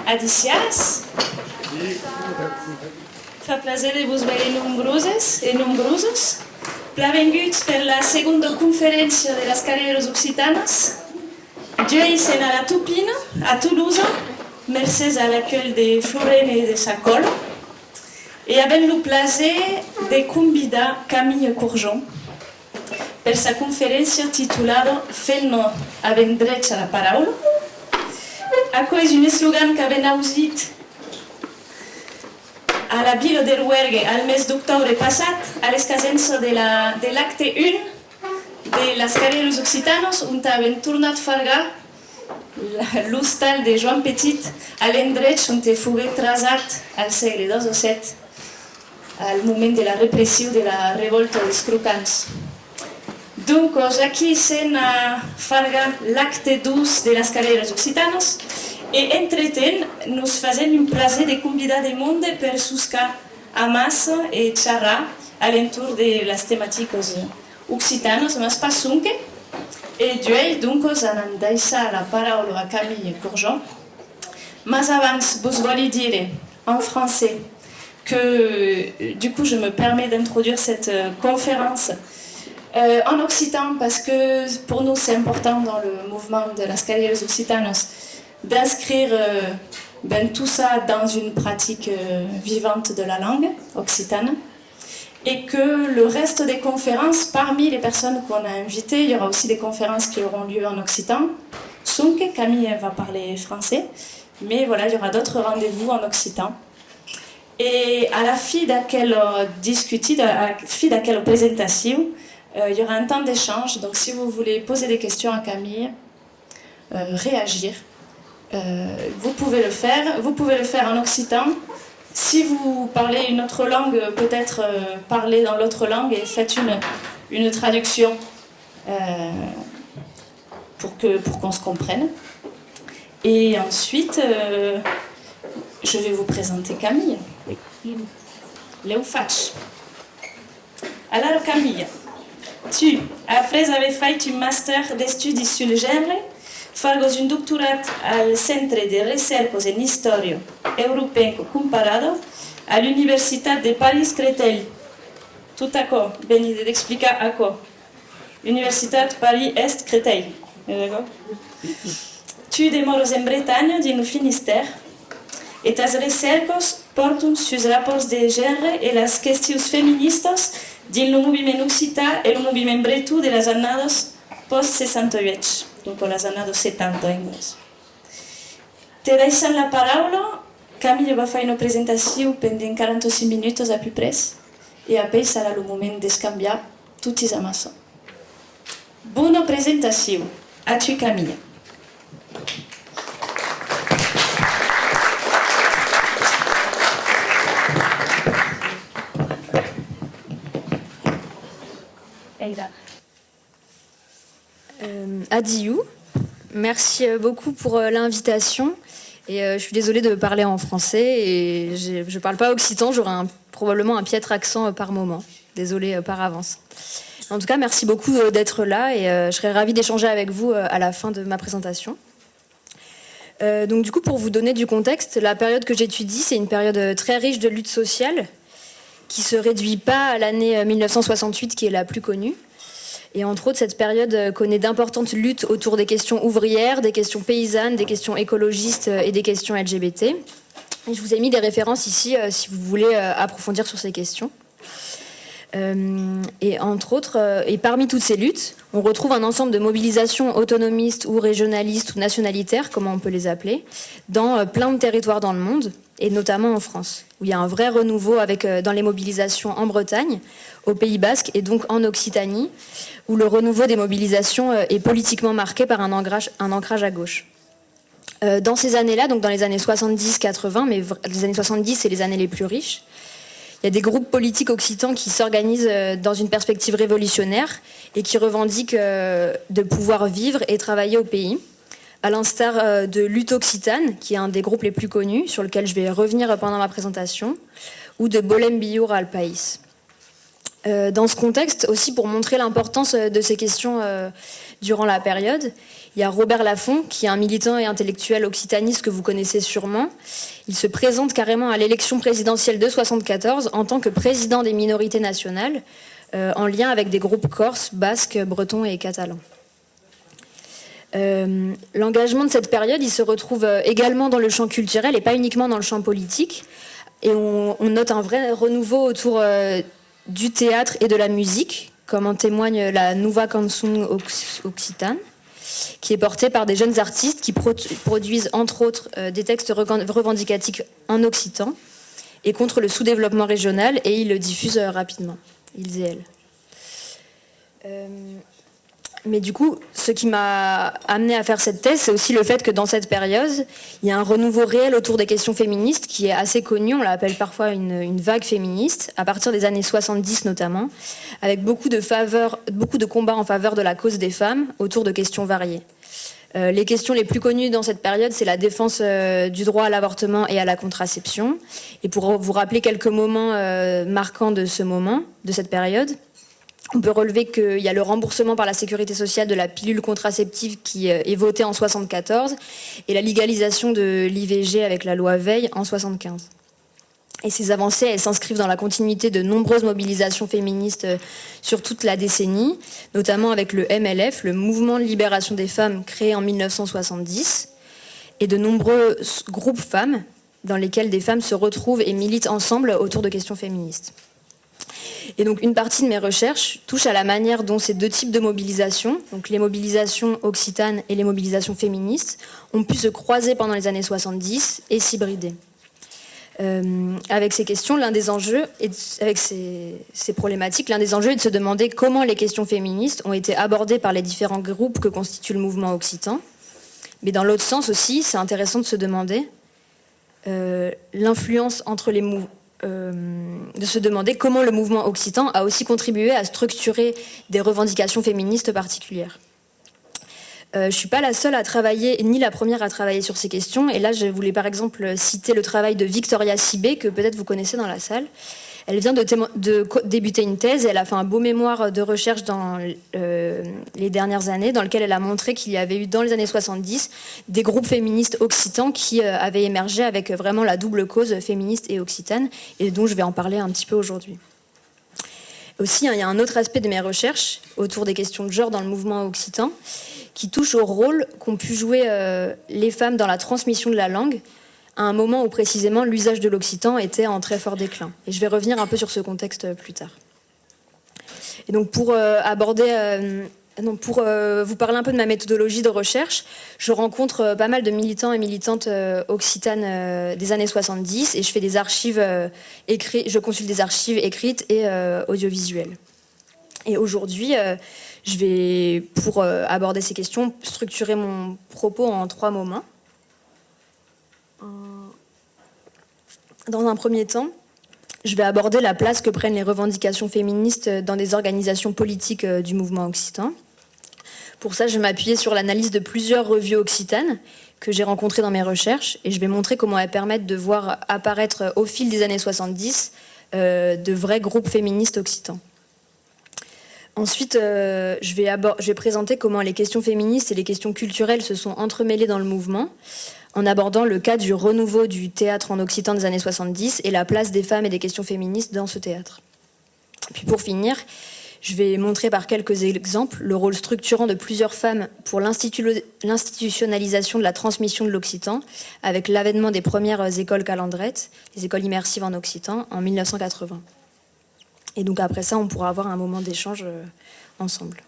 Adicias. Fa plaser de vos veure nombroses e nombrosos. Benvinguts per la segunda conferència de les carreres occitanes. Jo sent a la Tupina, a Toulouse, mercès a l'accueil de Florent et de sa colla, et avem le plaisir de convidar Camille Courgeon per sa conferència titulada Fent-nos havent drets a la paraula. Això és un eslògan que havent ausit a la vila de Rouergue al mes d'octubre passat, a l'escasença de l'acte 1 de les carreres occitanes, on havent tornat a fargar l'hostal de Joan Petit a l'endret on fogué trasat al segle XVII, al moment de la repressió de la revolta dels crocants. Donc, aquí sent fargar l'acte 2 de les carreres occitanes, i entretent nos fazem un plaer de convidar de monde per suscar a massa i xerrar a l'entorn de les temàtiques occitanes, mas passunque. Et jo, donc, en deixar la paraula a Camille Courgeon. Mais abans, vos voulez dire en français que, du coup, je me permets d'introduire cette conférence en occitan parce que pour nous, c'est important dans le mouvement de las carreres occitanes d'inscrire tout ça dans une pratique vivante de la langue occitane et que le reste des conférences, parmi les personnes qu'on a invitées, il y aura aussi des conférences qui auront lieu en occitan. Sunke, Camille va parler français, mais voilà, il y aura d'autres rendez-vous en occitan. Et à la fin d'aquelle présentation, il y aura un temps d'échange, donc si vous voulez poser des questions à Camille, réagir, vous pouvez le faire. Vous pouvez le faire en occitan. Si vous parlez une autre langue, peut-être parlez dans l'autre langue et faites une traduction pour qu'on se comprenne. Et ensuite, je vais vous présenter Camille. Léoufach. Alors Camille, tu, après avoir fait un master d'études sur le genre, fargos un doctorat al Centre de Recercos en Història Europenco Comparado a l'Universitat de Paris-Créteil. Tout d'accord, veni d'explicar à quoi. Universitat Paris-Est-Créteil. Tu demores en Bretagne, dins le Finistère, et tes recercos porten sus rapports de genre et les qüestions feministes dins le moviment occità et le moviment bretó de les annades post-68. Donc les années 70 en anglès. Te deixant la paraula, Camille va fer una presentació pendent 45 minuts a peu près, i après serà el moment d'escanviar tots a massa. Bona presentació. A tu, Camille. Adiou, merci beaucoup pour l'invitation et je suis désolée de parler en français et je ne parle pas occitan, j'aurai probablement un piètre accent par moment, désolée par avance. En tout cas, merci beaucoup d'être là et je serai ravie d'échanger avec vous à la fin de ma présentation. Donc du coup, pour vous donner du contexte, la période que j'étudie, c'est une période très riche de lutte sociale qui ne se réduit pas à l'année 1968 qui est la plus connue. Et entre autres, cette période connaît d'importantes luttes autour des questions ouvrières, des questions paysannes, des questions écologistes et des questions LGBT. Et je vous ai mis des références ici si vous voulez approfondir sur ces questions. Et entre autres, et parmi toutes ces luttes, on retrouve un ensemble de mobilisations autonomistes ou régionalistes ou nationalitaires, comme on peut les appeler, dans plein de territoires dans le monde, et notamment en France, où il y a un vrai renouveau dans les mobilisations en Bretagne, au Pays Basque et donc en Occitanie, où le renouveau des mobilisations est politiquement marqué par un ancrage à gauche. Dans ces années-là, donc dans les années 70-80, mais les années 70, c'est les années les plus riches, il y a des groupes politiques occitans qui s'organisent dans une perspective révolutionnaire et qui revendiquent de pouvoir vivre et travailler au pays, à l'instar de Lutte Occitane, qui est un des groupes les plus connus, sur lequel je vais revenir pendant ma présentation, ou de Bolem Biur al País. Dans ce contexte, aussi pour montrer l'importance de ces questions durant la période, Il y a Robert Laffont, qui est un militant et intellectuel occitaniste que vous connaissez sûrement. Il se présente carrément à l'élection présidentielle de 1974 en tant que président des minorités nationales, en lien avec des groupes corses, basques, bretons et catalans. L'engagement de cette période, il se retrouve également dans le champ culturel et pas uniquement dans le champ politique. Et on note un vrai renouveau autour du théâtre et de la musique, comme en témoigne la Nova Canção Occitane, qui est portée par des jeunes artistes qui produisent entre autres des textes revendicatifs en occitan et contre le sous-développement régional, et ils le diffusent rapidement, ils et elles. Mais du coup, ce qui m'a amené à faire cette thèse, c'est aussi le fait que dans cette période, il y a un renouveau réel autour des questions féministes qui est assez connu, on l'appelle parfois une vague féministe, à partir des années 70 notamment, avec beaucoup de combats en faveur de la cause des femmes autour de questions variées. Les questions les plus connues dans cette période, c'est la défense du droit à l'avortement et à la contraception. Et pour vous rappeler quelques moments marquants de cette période, on peut relever qu'il y a le remboursement par la sécurité sociale de la pilule contraceptive qui est votée en 1974 et la légalisation de l'IVG avec la loi Veil en 1975. Et ces avancées, elles s'inscrivent dans la continuité de nombreuses mobilisations féministes sur toute la décennie, notamment avec le MLF, le Mouvement de libération des femmes, créé en 1970, et de nombreux groupes femmes dans lesquels des femmes se retrouvent et militent ensemble autour de questions féministes. Et donc une partie de mes recherches touche à la manière dont ces deux types de mobilisations, donc les mobilisations occitanes et les mobilisations féministes, ont pu se croiser pendant les années 70 et s'hybrider. Avec ces questions, avec ces problématiques, l'un des enjeux est de se demander comment les questions féministes ont été abordées par les différents groupes que constitue le mouvement occitan. Mais dans l'autre sens aussi, c'est intéressant de se demander l'influence entre les mouvements, de se demander comment le mouvement occitan a aussi contribué à structurer des revendications féministes particulières. Je ne suis pas la seule à travailler, ni la première à travailler sur ces questions. Et là, je voulais par exemple citer le travail de Victoria Sibé, que peut-être vous connaissez dans la salle. Elle vient de débuter une thèse et elle a fait un beau mémoire de recherche dans les dernières années, dans lequel elle a montré qu'il y avait eu dans les années 70 des groupes féministes occitans qui avaient émergé avec vraiment la double cause féministe et occitane, et dont je vais en parler un petit peu aujourd'hui. Aussi, il y a un autre aspect de mes recherches autour des questions de genre dans le mouvement occitan, qui touche au rôle qu'ont pu jouer les femmes dans la transmission de la langue, à un moment où précisément l'usage de l'occitan était en très fort déclin. Et je vais revenir un peu sur ce contexte plus tard. Et donc pour vous parler un peu de ma méthodologie de recherche, je rencontre pas mal de militants et militantes occitanes des années 70 et je fais des archives je consulte des archives écrites et audiovisuelles. Et aujourd'hui, je vais, pour aborder ces questions, structurer mon propos en 3 moments. Dans un premier temps, je vais aborder la place que prennent les revendications féministes dans des organisations politiques du mouvement occitan. Pour ça, je vais m'appuyer sur l'analyse de plusieurs revues occitanes que j'ai rencontrées dans mes recherches et je vais montrer comment elles permettent de voir apparaître au fil des années 70 de vrais groupes féministes occitans. Ensuite, je vais présenter comment les questions féministes et les questions culturelles se sont entremêlées dans le mouvement, en abordant le cas du renouveau du théâtre en occitan des années 70 et la place des femmes et des questions féministes dans ce théâtre. Puis pour finir, je vais montrer par quelques exemples le rôle structurant de plusieurs femmes pour l'institutionnalisation de la transmission de l'occitan, avec l'avènement des premières écoles calandrettes, les écoles immersives en occitan, en 1980. Et donc après ça, on pourra avoir un moment d'échange ensemble.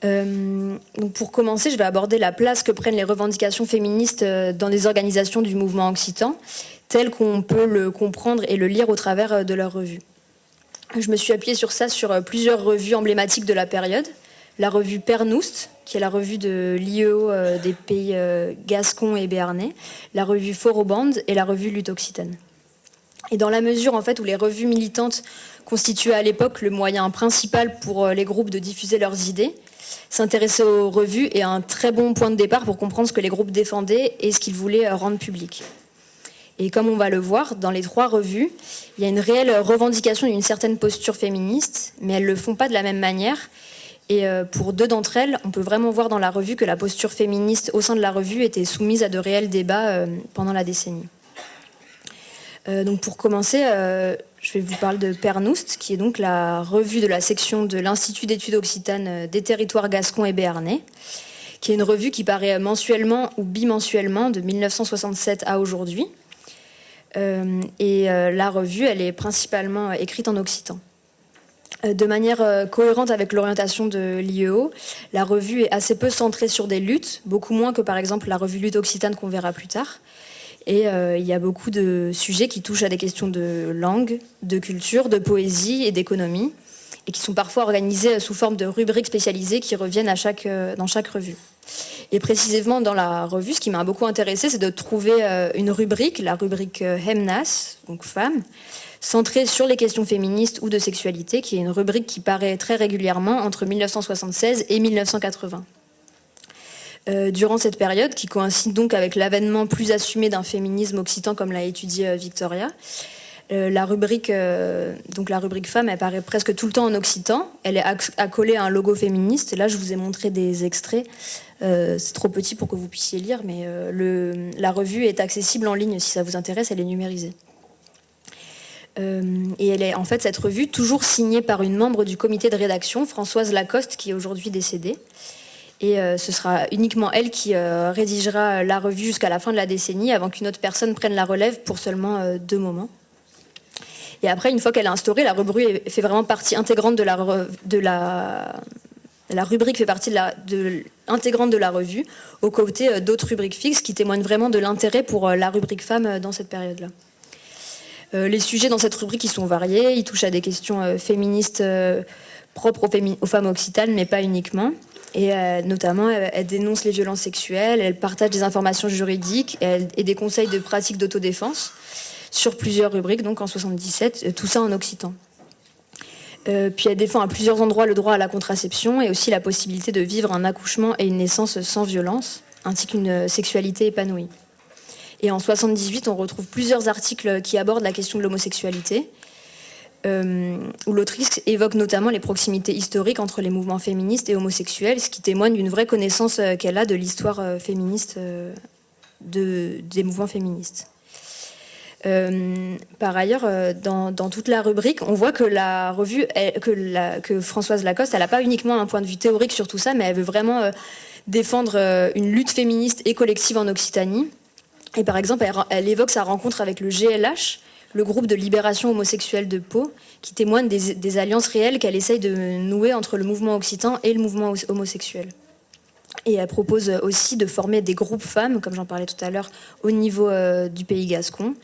Donc pour commencer, je vais aborder la place que prennent les revendications féministes dans des organisations du mouvement occitan, telles qu'on peut le comprendre et le lire au travers de leurs revues. Je me suis appuyée sur plusieurs revues emblématiques de la période. La revue Pernoust, qui est la revue de l'IEO des pays gascons et béarnais, la revue Foroband et la revue Lutte Occitane. Et dans la mesure en fait, où les revues militantes constituaient à l'époque le moyen principal pour les groupes de diffuser leurs idées, s'intéresser aux revues est un très bon point de départ pour comprendre ce que les groupes défendaient et ce qu'ils voulaient rendre public. Et comme on va le voir, dans les 3 revues, il y a une réelle revendication d'une certaine posture féministe, mais elles ne le font pas de la même manière. Et pour 2 d'entre elles, on peut vraiment voir dans la revue que la posture féministe au sein de la revue était soumise à de réels débats pendant la décennie. Donc pour commencer, je vais vous parler de Pernoust, qui est donc la revue de la section de l'Institut d'études occitanes des territoires gascons et béarnais, qui est une revue qui paraît mensuellement ou bimensuellement de 1967 à aujourd'hui. La revue, elle est principalement écrite en occitan. De manière cohérente avec l'orientation de l'IEO, la revue est assez peu centrée sur des luttes, beaucoup moins que par exemple la revue Lutte Occitane qu'on verra plus tard. Et il y a beaucoup de sujets qui touchent à des questions de langue, de culture, de poésie et d'économie, et qui sont parfois organisés sous forme de rubriques spécialisées qui reviennent dans chaque revue. Et précisément dans la revue, ce qui m'a beaucoup intéressée, c'est de trouver une rubrique, la rubrique Hemnas, donc femmes, centrée sur les questions féministes ou de sexualité, qui est une rubrique qui paraît très régulièrement entre 1976 et 1980. Durant cette période, qui coïncide donc avec l'avènement plus assumé d'un féminisme occitan, comme l'a étudié Victoria, la rubrique femme, elle paraît presque tout le temps en occitan. Elle est accolée à un logo féministe. Et là, je vous ai montré des extraits. C'est trop petit pour que vous puissiez lire, mais la revue est accessible en ligne si ça vous intéresse. Elle est numérisée. Et elle est en fait cette revue toujours signée par une membre du comité de rédaction, Françoise Lacoste, qui est aujourd'hui décédée. Et ce sera uniquement elle qui rédigera la revue jusqu'à la fin de la décennie, avant qu'une autre personne prenne la relève pour seulement 2 moments. Et après, une fois qu'elle est instaurée, la rubrique fait vraiment partie intégrante de la rubrique fait partie intégrante de la revue, aux côtés d'autres rubriques fixes qui témoignent vraiment de l'intérêt pour la rubrique femmes dans cette période-là. Les sujets dans cette rubrique, ils sont variés, ils touchent à des questions féministes propres aux femmes occitanes, mais pas uniquement. Et notamment, elle dénonce les violences sexuelles, elle partage des informations juridiques et des conseils de pratique d'autodéfense sur plusieurs rubriques, donc en 77, tout ça en occitan. Puis elle défend à plusieurs endroits le droit à la contraception et aussi la possibilité de vivre un accouchement et une naissance sans violence, ainsi qu'une sexualité épanouie. Et en 78, on retrouve plusieurs articles qui abordent la question de l'homosexualité, où l'autrice évoque notamment les proximités historiques entre les mouvements féministes et homosexuels, ce qui témoigne d'une vraie connaissance qu'elle a de l'histoire féministe des mouvements féministes. Par ailleurs, dans toute la rubrique, on voit que la revue, que Françoise Lacoste, elle n'a pas uniquement un point de vue théorique sur tout ça, mais elle veut vraiment défendre une lutte féministe et collective en Occitanie. Et par exemple, elle évoque sa rencontre avec le GLH, le groupe de libération homosexuelle de Pau, qui témoigne des alliances réelles qu'elle essaye de nouer entre le mouvement occitan et le mouvement homosexuel. Et elle propose aussi de former des groupes femmes, comme j'en parlais tout à l'heure, au niveau du pays gascon,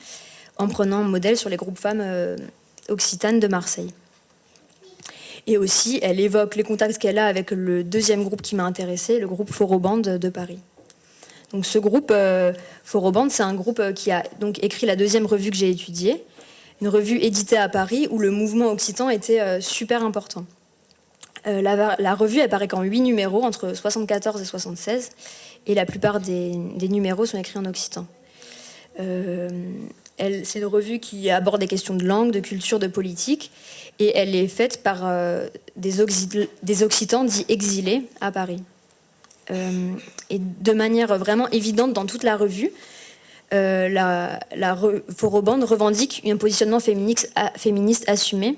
en prenant modèle sur les groupes femmes occitanes de Marseille. Et aussi, elle évoque les contacts qu'elle a avec le deuxième groupe qui m'a intéressée, le groupe Forobande de Paris. Donc ce groupe Forobande, c'est un groupe qui a donc écrit la deuxième revue que j'ai étudiée, une revue éditée à Paris où le mouvement occitan était super important. La revue apparaît qu'en 8 numéros, entre 74 et 76, et la plupart des numéros sont écrits en occitan. C'est une revue qui aborde des questions de langue, de culture, de politique, et elle est faite par des Occitans dits exilés à Paris. Et de manière vraiment évidente dans toute la revue, Forobande revendique un positionnement féministe assumé,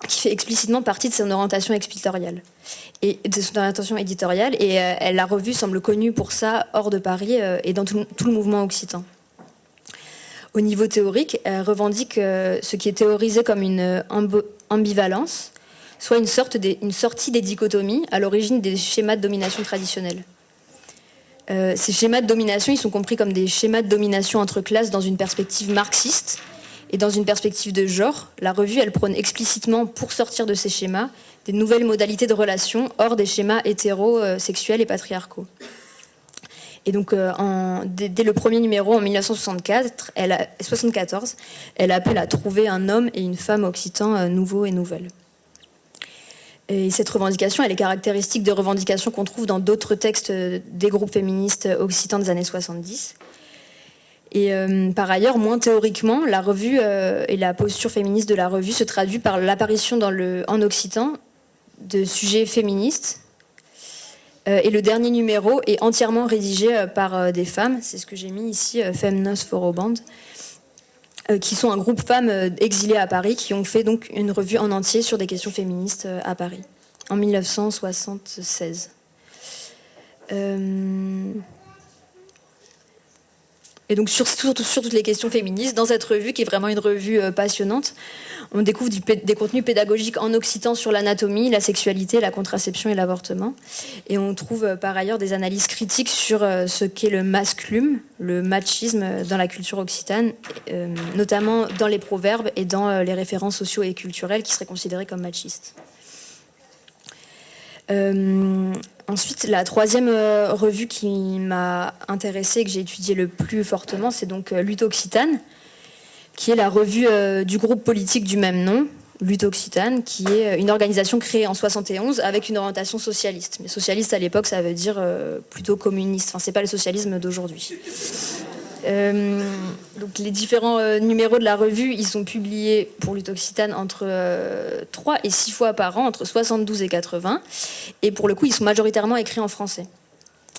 qui fait explicitement partie de son orientation éditoriale. Et la revue semble connue pour ça hors de Paris et dans tout le mouvement occitan. Au niveau théorique, elle revendique ce qui est théorisé comme une ambivalence, soit une sortie des dichotomies à l'origine des schémas de domination traditionnels. Ces schémas de domination, ils sont compris comme des schémas de domination entre classes dans une perspective marxiste et dans une perspective de genre. La revue, elle prône explicitement, pour sortir de ces schémas, des nouvelles modalités de relations hors des schémas hétérosexuels et patriarcaux. Et donc, dès le premier numéro, en 1974, elle appelle à trouver un homme et une femme occitans nouveaux et nouvelles. Et cette revendication, elle est caractéristique de revendications qu'on trouve dans d'autres textes des groupes féministes occitans des années 70. Et par ailleurs, moins théoriquement, la revue et la posture féministe de la revue se traduit par l'apparition en occitan de sujets féministes. Et le dernier numéro est entièrement rédigé par des femmes, c'est ce que j'ai mis ici, Femnos Foroband, qui sont un groupe femmes exilées à Paris, qui ont fait donc une revue en entier sur des questions féministes à Paris, en 1976. Et donc sur toutes les questions féministes, dans cette revue, qui est vraiment une revue passionnante, on découvre des contenus pédagogiques en occitan sur l'anatomie, la sexualité, la contraception et l'avortement. Et on trouve par ailleurs des analyses critiques sur ce qu'est le masculum, le machisme dans la culture occitane, notamment dans les proverbes et dans les références socio et culturelles qui seraient considérées comme machistes. Ensuite, la troisième revue qui m'a intéressée et que j'ai étudiée le plus fortement, c'est donc Lutte Occitane, qui est la revue du groupe politique du même nom, Lutte Occitane, qui est une organisation créée en 71 avec une orientation socialiste. Mais socialiste à l'époque, ça veut dire plutôt communiste. Enfin, c'est pas le socialisme d'aujourd'hui. Donc les différents numéros de la revue, ils sont publiés pour Lutte Occitane entre 3 et 6 fois par an, entre 72 et 80. Et pour le coup, ils sont majoritairement écrits en français.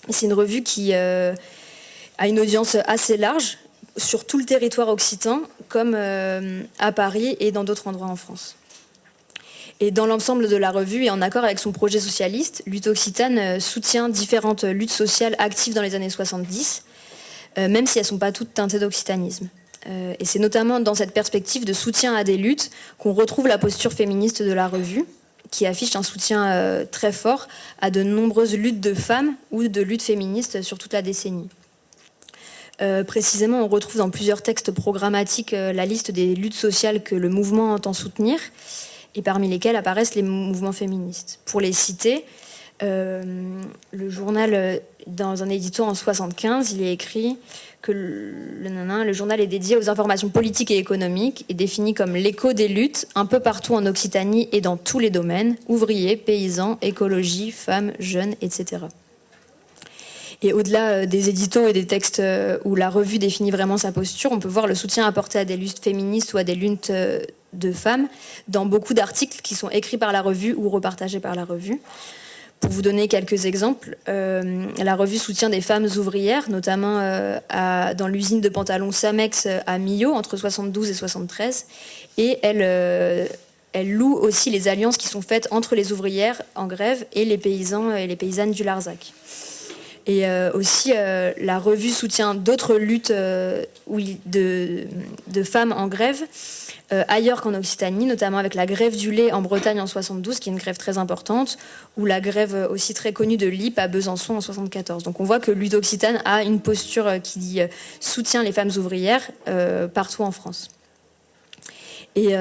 C'est une revue qui a une audience assez large sur tout le territoire occitan, comme à Paris et dans d'autres endroits en France. Et dans l'ensemble de la revue, et en accord avec son projet socialiste, Lutte Occitane soutient différentes luttes sociales actives dans les années 70, même si elles ne sont pas toutes teintées d'occitanisme. Et c'est notamment dans cette perspective de soutien à des luttes qu'on retrouve la posture féministe de la revue, qui affiche un soutien très fort à de nombreuses luttes de femmes ou de luttes féministes sur toute la décennie. Précisément, on retrouve dans plusieurs textes programmatiques la liste des luttes sociales que le mouvement entend soutenir, et parmi lesquelles apparaissent les mouvements féministes. Pour les citer, le journal, dans un édito en 75, il est écrit que le journal est dédié aux informations politiques et économiques et défini comme l'écho des luttes un peu partout en Occitanie et dans tous les domaines, ouvriers, paysans, écologie, femmes, jeunes, etc. Et au-delà des éditos et des textes où la revue définit vraiment sa posture, on peut voir le soutien apporté à des luttes féministes ou à des luttes de femmes dans beaucoup d'articles qui sont écrits par la revue ou repartagés par la revue. Pour vous donner quelques exemples, la revue soutient des femmes ouvrières, notamment dans l'usine de pantalons Samex à Millau, entre 72 et 73. Et elle loue aussi les alliances qui sont faites entre les ouvrières en grève et les paysans et les paysannes du Larzac. Et aussi, la revue soutient d'autres luttes de femmes en grève ailleurs qu'en Occitanie, notamment avec la grève du lait en Bretagne en 72, qui est une grève très importante, ou la grève aussi très connue de l'IP à Besançon en 74. Donc on voit que Lutte Occitane a une posture qui soutient les femmes ouvrières partout en France. Et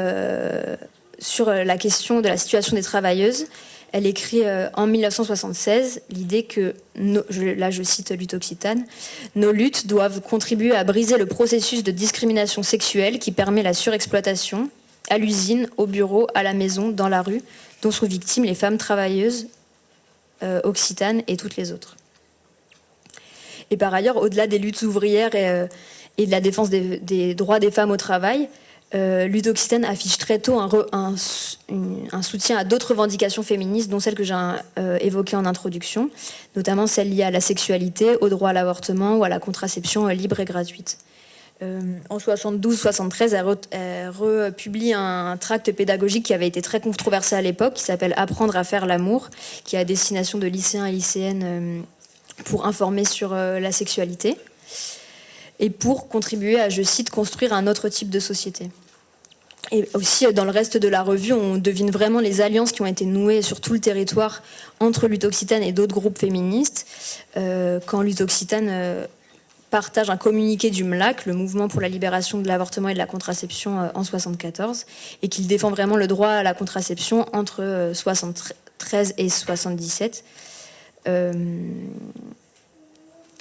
sur la question de la situation des travailleuses, elle écrit en 1976 l'idée que, là je cite Lutte Occitane, « Nos luttes doivent contribuer à briser le processus de discrimination sexuelle qui permet la surexploitation, à l'usine, au bureau, à la maison, dans la rue, dont sont victimes les femmes travailleuses occitanes et toutes les autres. » Et par ailleurs, au-delà des luttes ouvrières et de la défense des droits des femmes au travail, Lutte Occitane affiche très tôt un soutien à d'autres revendications féministes, dont celles que j'ai évoquées en introduction, notamment celles liées à la sexualité, au droit à l'avortement ou à la contraception libre et gratuite. En 72-73, elle republie un tract pédagogique qui avait été très controversé à l'époque, qui s'appelle « Apprendre à faire l'amour », qui est à destination de lycéens et lycéennes pour informer sur la sexualité et pour contribuer à, je cite, construire un autre type de société. Et aussi, dans le reste de la revue, on devine vraiment les alliances qui ont été nouées sur tout le territoire entre Lutte Occitane et d'autres groupes féministes. Quand Lutte Occitane partage un communiqué du MLAC, le Mouvement pour la libération de l'avortement et de la contraception, en 1974, et qu'il défend vraiment le droit à la contraception entre 1973 et 1977.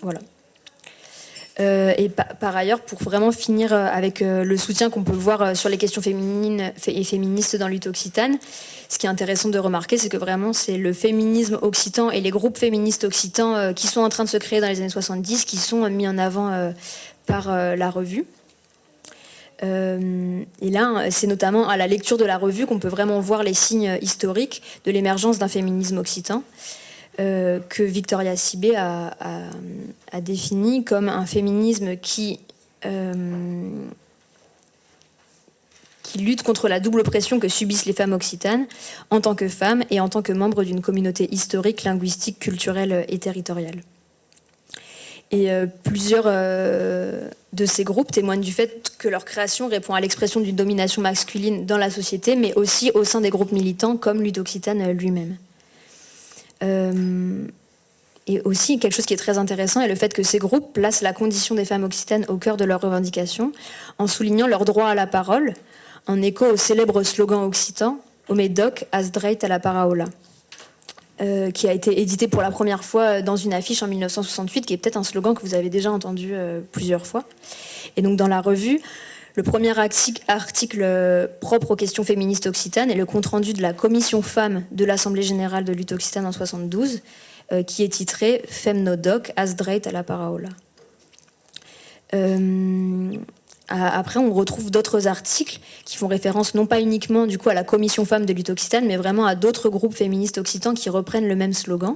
Voilà. Et par ailleurs, pour vraiment finir avec le soutien qu'on peut voir sur les questions féminines et féministes dans Lutte Occitane, ce qui est intéressant de remarquer, c'est que vraiment c'est le féminisme occitan et les groupes féministes occitans qui sont en train de se créer dans les années 70, qui sont mis en avant par la revue. Et là, c'est notamment à la lecture de la revue qu'on peut vraiment voir les signes historiques de l'émergence d'un féminisme occitan, que Victoria Sibé a défini comme un féminisme qui lutte contre la double oppression que subissent les femmes occitanes en tant que femmes et en tant que membres d'une communauté historique, linguistique, culturelle et territoriale. Et plusieurs de ces groupes témoignent du fait que leur création répond à l'expression d'une domination masculine dans la société, mais aussi au sein des groupes militants comme Lutte Occitane lui-même. Et aussi, quelque chose qui est très intéressant est le fait que ces groupes placent la condition des femmes occitanes au cœur de leurs revendications, en soulignant leur droit à la parole, en écho au célèbre slogan occitan « Omedoc as dreit à la paraola », qui a été édité pour la première fois dans une affiche en 1968, qui est peut-être un slogan que vous avez déjà entendu plusieurs fois. Et donc dans la revue, le premier article propre aux questions féministes occitanes est le compte-rendu de la commission femmes de l'Assemblée générale de lutte occitane en 1972, qui est titré « Femnodoc as dreit à la paraola ». Après, on retrouve d'autres articles qui font référence non pas uniquement du coup à la commission femmes de lutte occitane, mais vraiment à d'autres groupes féministes occitans qui reprennent le même slogan.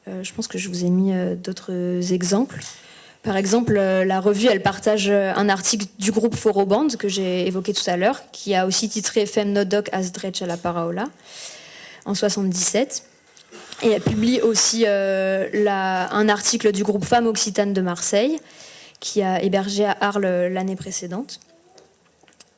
Je pense que je vous ai mis d'autres exemples. Par exemple, la revue, elle partage un article du groupe Foroband que j'ai évoqué tout à l'heure, qui a aussi titré Femnodoc as dreit à la paraola en 1977. Et elle publie aussi un article du groupe Femmes Occitanes de Marseille, qui a hébergé à Arles l'année précédente.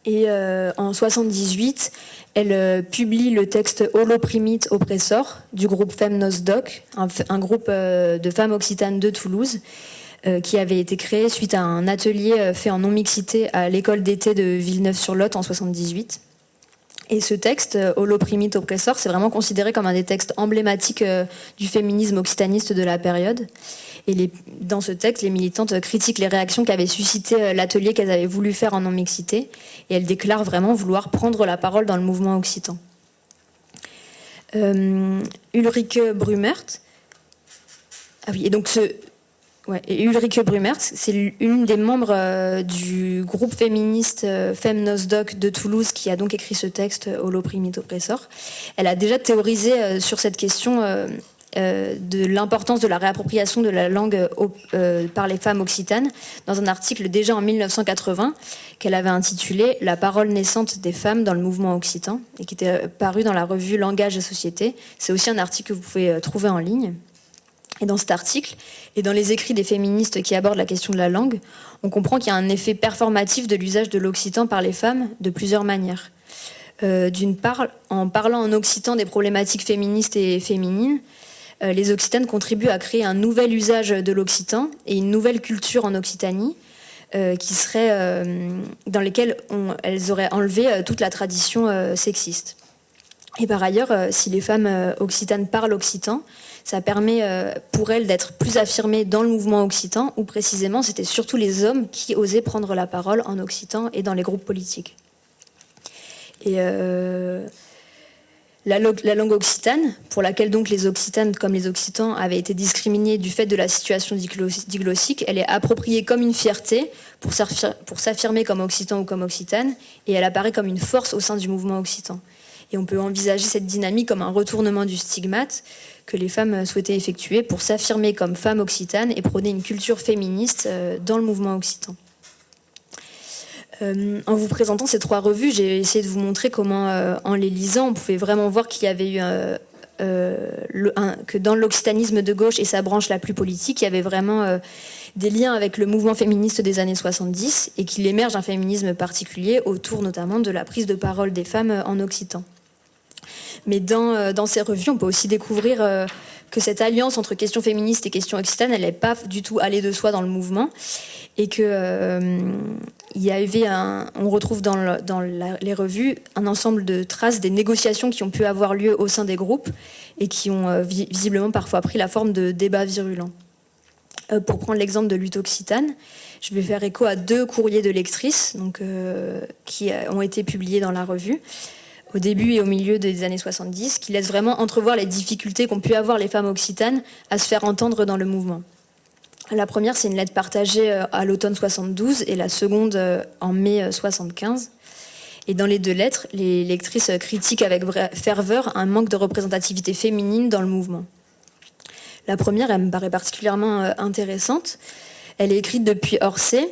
Et en 1978, elle publie le texte Holoprimite Oppressor du groupe Femnosdoc, un groupe de femmes occitanes de Toulouse, qui avait été créé suite à un atelier fait en non-mixité à l'école d'été de Villeneuve-sur-Lot en 1978. Et ce texte, Holoprimite Oppressor, c'est vraiment considéré comme un des textes emblématiques du féminisme occitaniste de la période. Et dans ce texte, les militantes critiquent les réactions qu'avait suscité l'atelier qu'elles avaient voulu faire en non-mixité. Et elles déclarent vraiment vouloir prendre la parole dans le mouvement occitan. Ulrike Brumert. Ah oui, et donc Ulrike Brumert, c'est l'une des membres du groupe féministe Femnosdoc de Toulouse qui a donc écrit ce texte Holoprimite Oppressor. Elle a déjà théorisé sur cette question de l'importance de la réappropriation de la langue par les femmes occitanes dans un article déjà en 1980 qu'elle avait intitulé « La parole naissante des femmes dans le mouvement occitan » et qui était paru dans la revue Langage et Société. C'est aussi un article que vous pouvez trouver en ligne. Et dans cet article, et dans les écrits des féministes qui abordent la question de la langue, on comprend qu'il y a un effet performatif de l'usage de l'occitan par les femmes de plusieurs manières. D'une part, en parlant en occitan des problématiques féministes et féminines, les occitanes contribuent à créer un nouvel usage de l'occitan et une nouvelle culture en Occitanie, qui serait, dans lesquelles elles auraient enlevé toute la tradition sexiste. Et par ailleurs, si les femmes occitanes parlent occitan, ça permet pour elles d'être plus affirmées dans le mouvement occitan, où précisément c'était surtout les hommes qui osaient prendre la parole en occitan et dans les groupes politiques. Et la langue occitane, pour laquelle donc les occitanes comme les occitans avaient été discriminés du fait de la situation diglossique, elle est appropriée comme une fierté pour s'affirmer comme occitan ou comme occitane, et elle apparaît comme une force au sein du mouvement occitan. Et on peut envisager cette dynamique comme un retournement du stigmate que les femmes souhaitaient effectuer pour s'affirmer comme femmes occitanes et prôner une culture féministe dans le mouvement occitan. En vous présentant ces trois revues, j'ai essayé de vous montrer comment, en les lisant, on pouvait vraiment voir qu'il y avait eu que dans l'occitanisme de gauche et sa branche la plus politique, il y avait vraiment des liens avec le mouvement féministe des années 70 et qu'il émerge un féminisme particulier autour notamment de la prise de parole des femmes en occitan. Mais dans ces revues, on peut aussi découvrir que cette alliance entre questions féministes et questions occitanes, elle n'est pas du tout allée de soi dans le mouvement, et que on retrouve dans les revues un ensemble de traces des négociations qui ont pu avoir lieu au sein des groupes et qui ont visiblement parfois pris la forme de débats virulents. Pour prendre l'exemple de Lutte Occitane, je vais faire écho à 2 courriers de lectrices qui ont été publiés dans la revue au début et au milieu des années 70, qui laissent vraiment entrevoir les difficultés qu'ont pu avoir les femmes occitanes à se faire entendre dans le mouvement. La première, c'est une lettre partagée à l'automne 72 et la seconde en mai 75. Et dans les deux lettres, les lectrices critiquent avec ferveur un manque de représentativité féminine dans le mouvement. La première, elle me paraît particulièrement intéressante. Elle est écrite depuis Orsay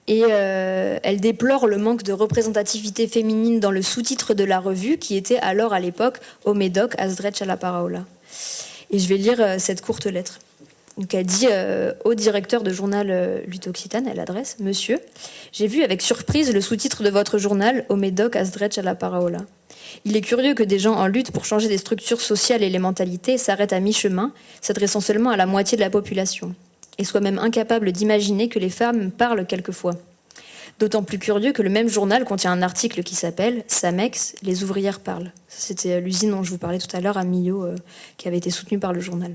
et elle déplore le manque de représentativité féminine dans le sous-titre de la revue qui était alors à l'époque « O Médoc, as drets alla paraula ». Et je vais lire cette courte lettre. Donc elle dit au directeur de journal Lutte Occitane, elle adresse « Monsieur, j'ai vu avec surprise le sous-titre de votre journal « O Médoc, as drets alla paraula ». Il est curieux que des gens en lutte pour changer des structures sociales et les mentalités s'arrêtent à mi-chemin, s'adressant seulement à la moitié de la population, et soient même incapables d'imaginer que les femmes parlent quelquefois. D'autant plus curieux que le même journal contient un article qui s'appelle « Samex, les ouvrières parlent ». C'était l'usine dont je vous parlais tout à l'heure à Millau, qui avait été soutenue par le journal.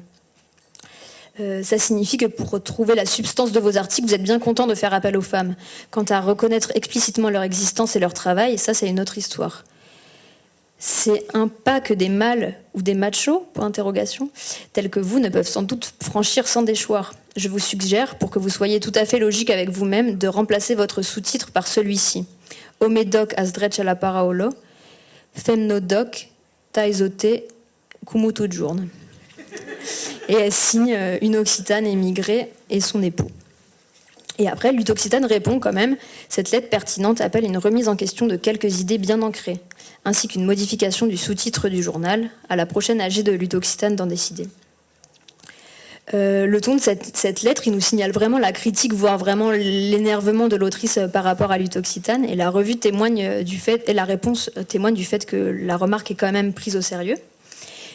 Ça signifie que pour retrouver la substance de vos articles, vous êtes bien content de faire appel aux femmes. Quant à reconnaître explicitement leur existence et leur travail, ça c'est une autre histoire. C'est un pas que des mâles ou des machos, tels que vous, ne peuvent sans doute franchir sans déchoir. Je vous suggère, pour que vous soyez tout à fait logique avec vous-même, de remplacer votre sous-titre par celui-ci. O Médoc as drets alla paraolo, femno doc, taizote, kumutu journe. Et elle signe une Occitane émigrée et son époux. Et après, Lutte Occitane répond quand même, cette lettre pertinente appelle une remise en question de quelques idées bien ancrées, ainsi qu'une modification du sous-titre du journal, à la prochaine AG de Lutte Occitane d'en décider. Le ton de cette lettre, il nous signale vraiment la critique, voire vraiment l'énervement de l'autrice par rapport à Lutte Occitane, et la revue témoigne du fait, et la réponse témoigne du fait que la remarque est quand même prise au sérieux.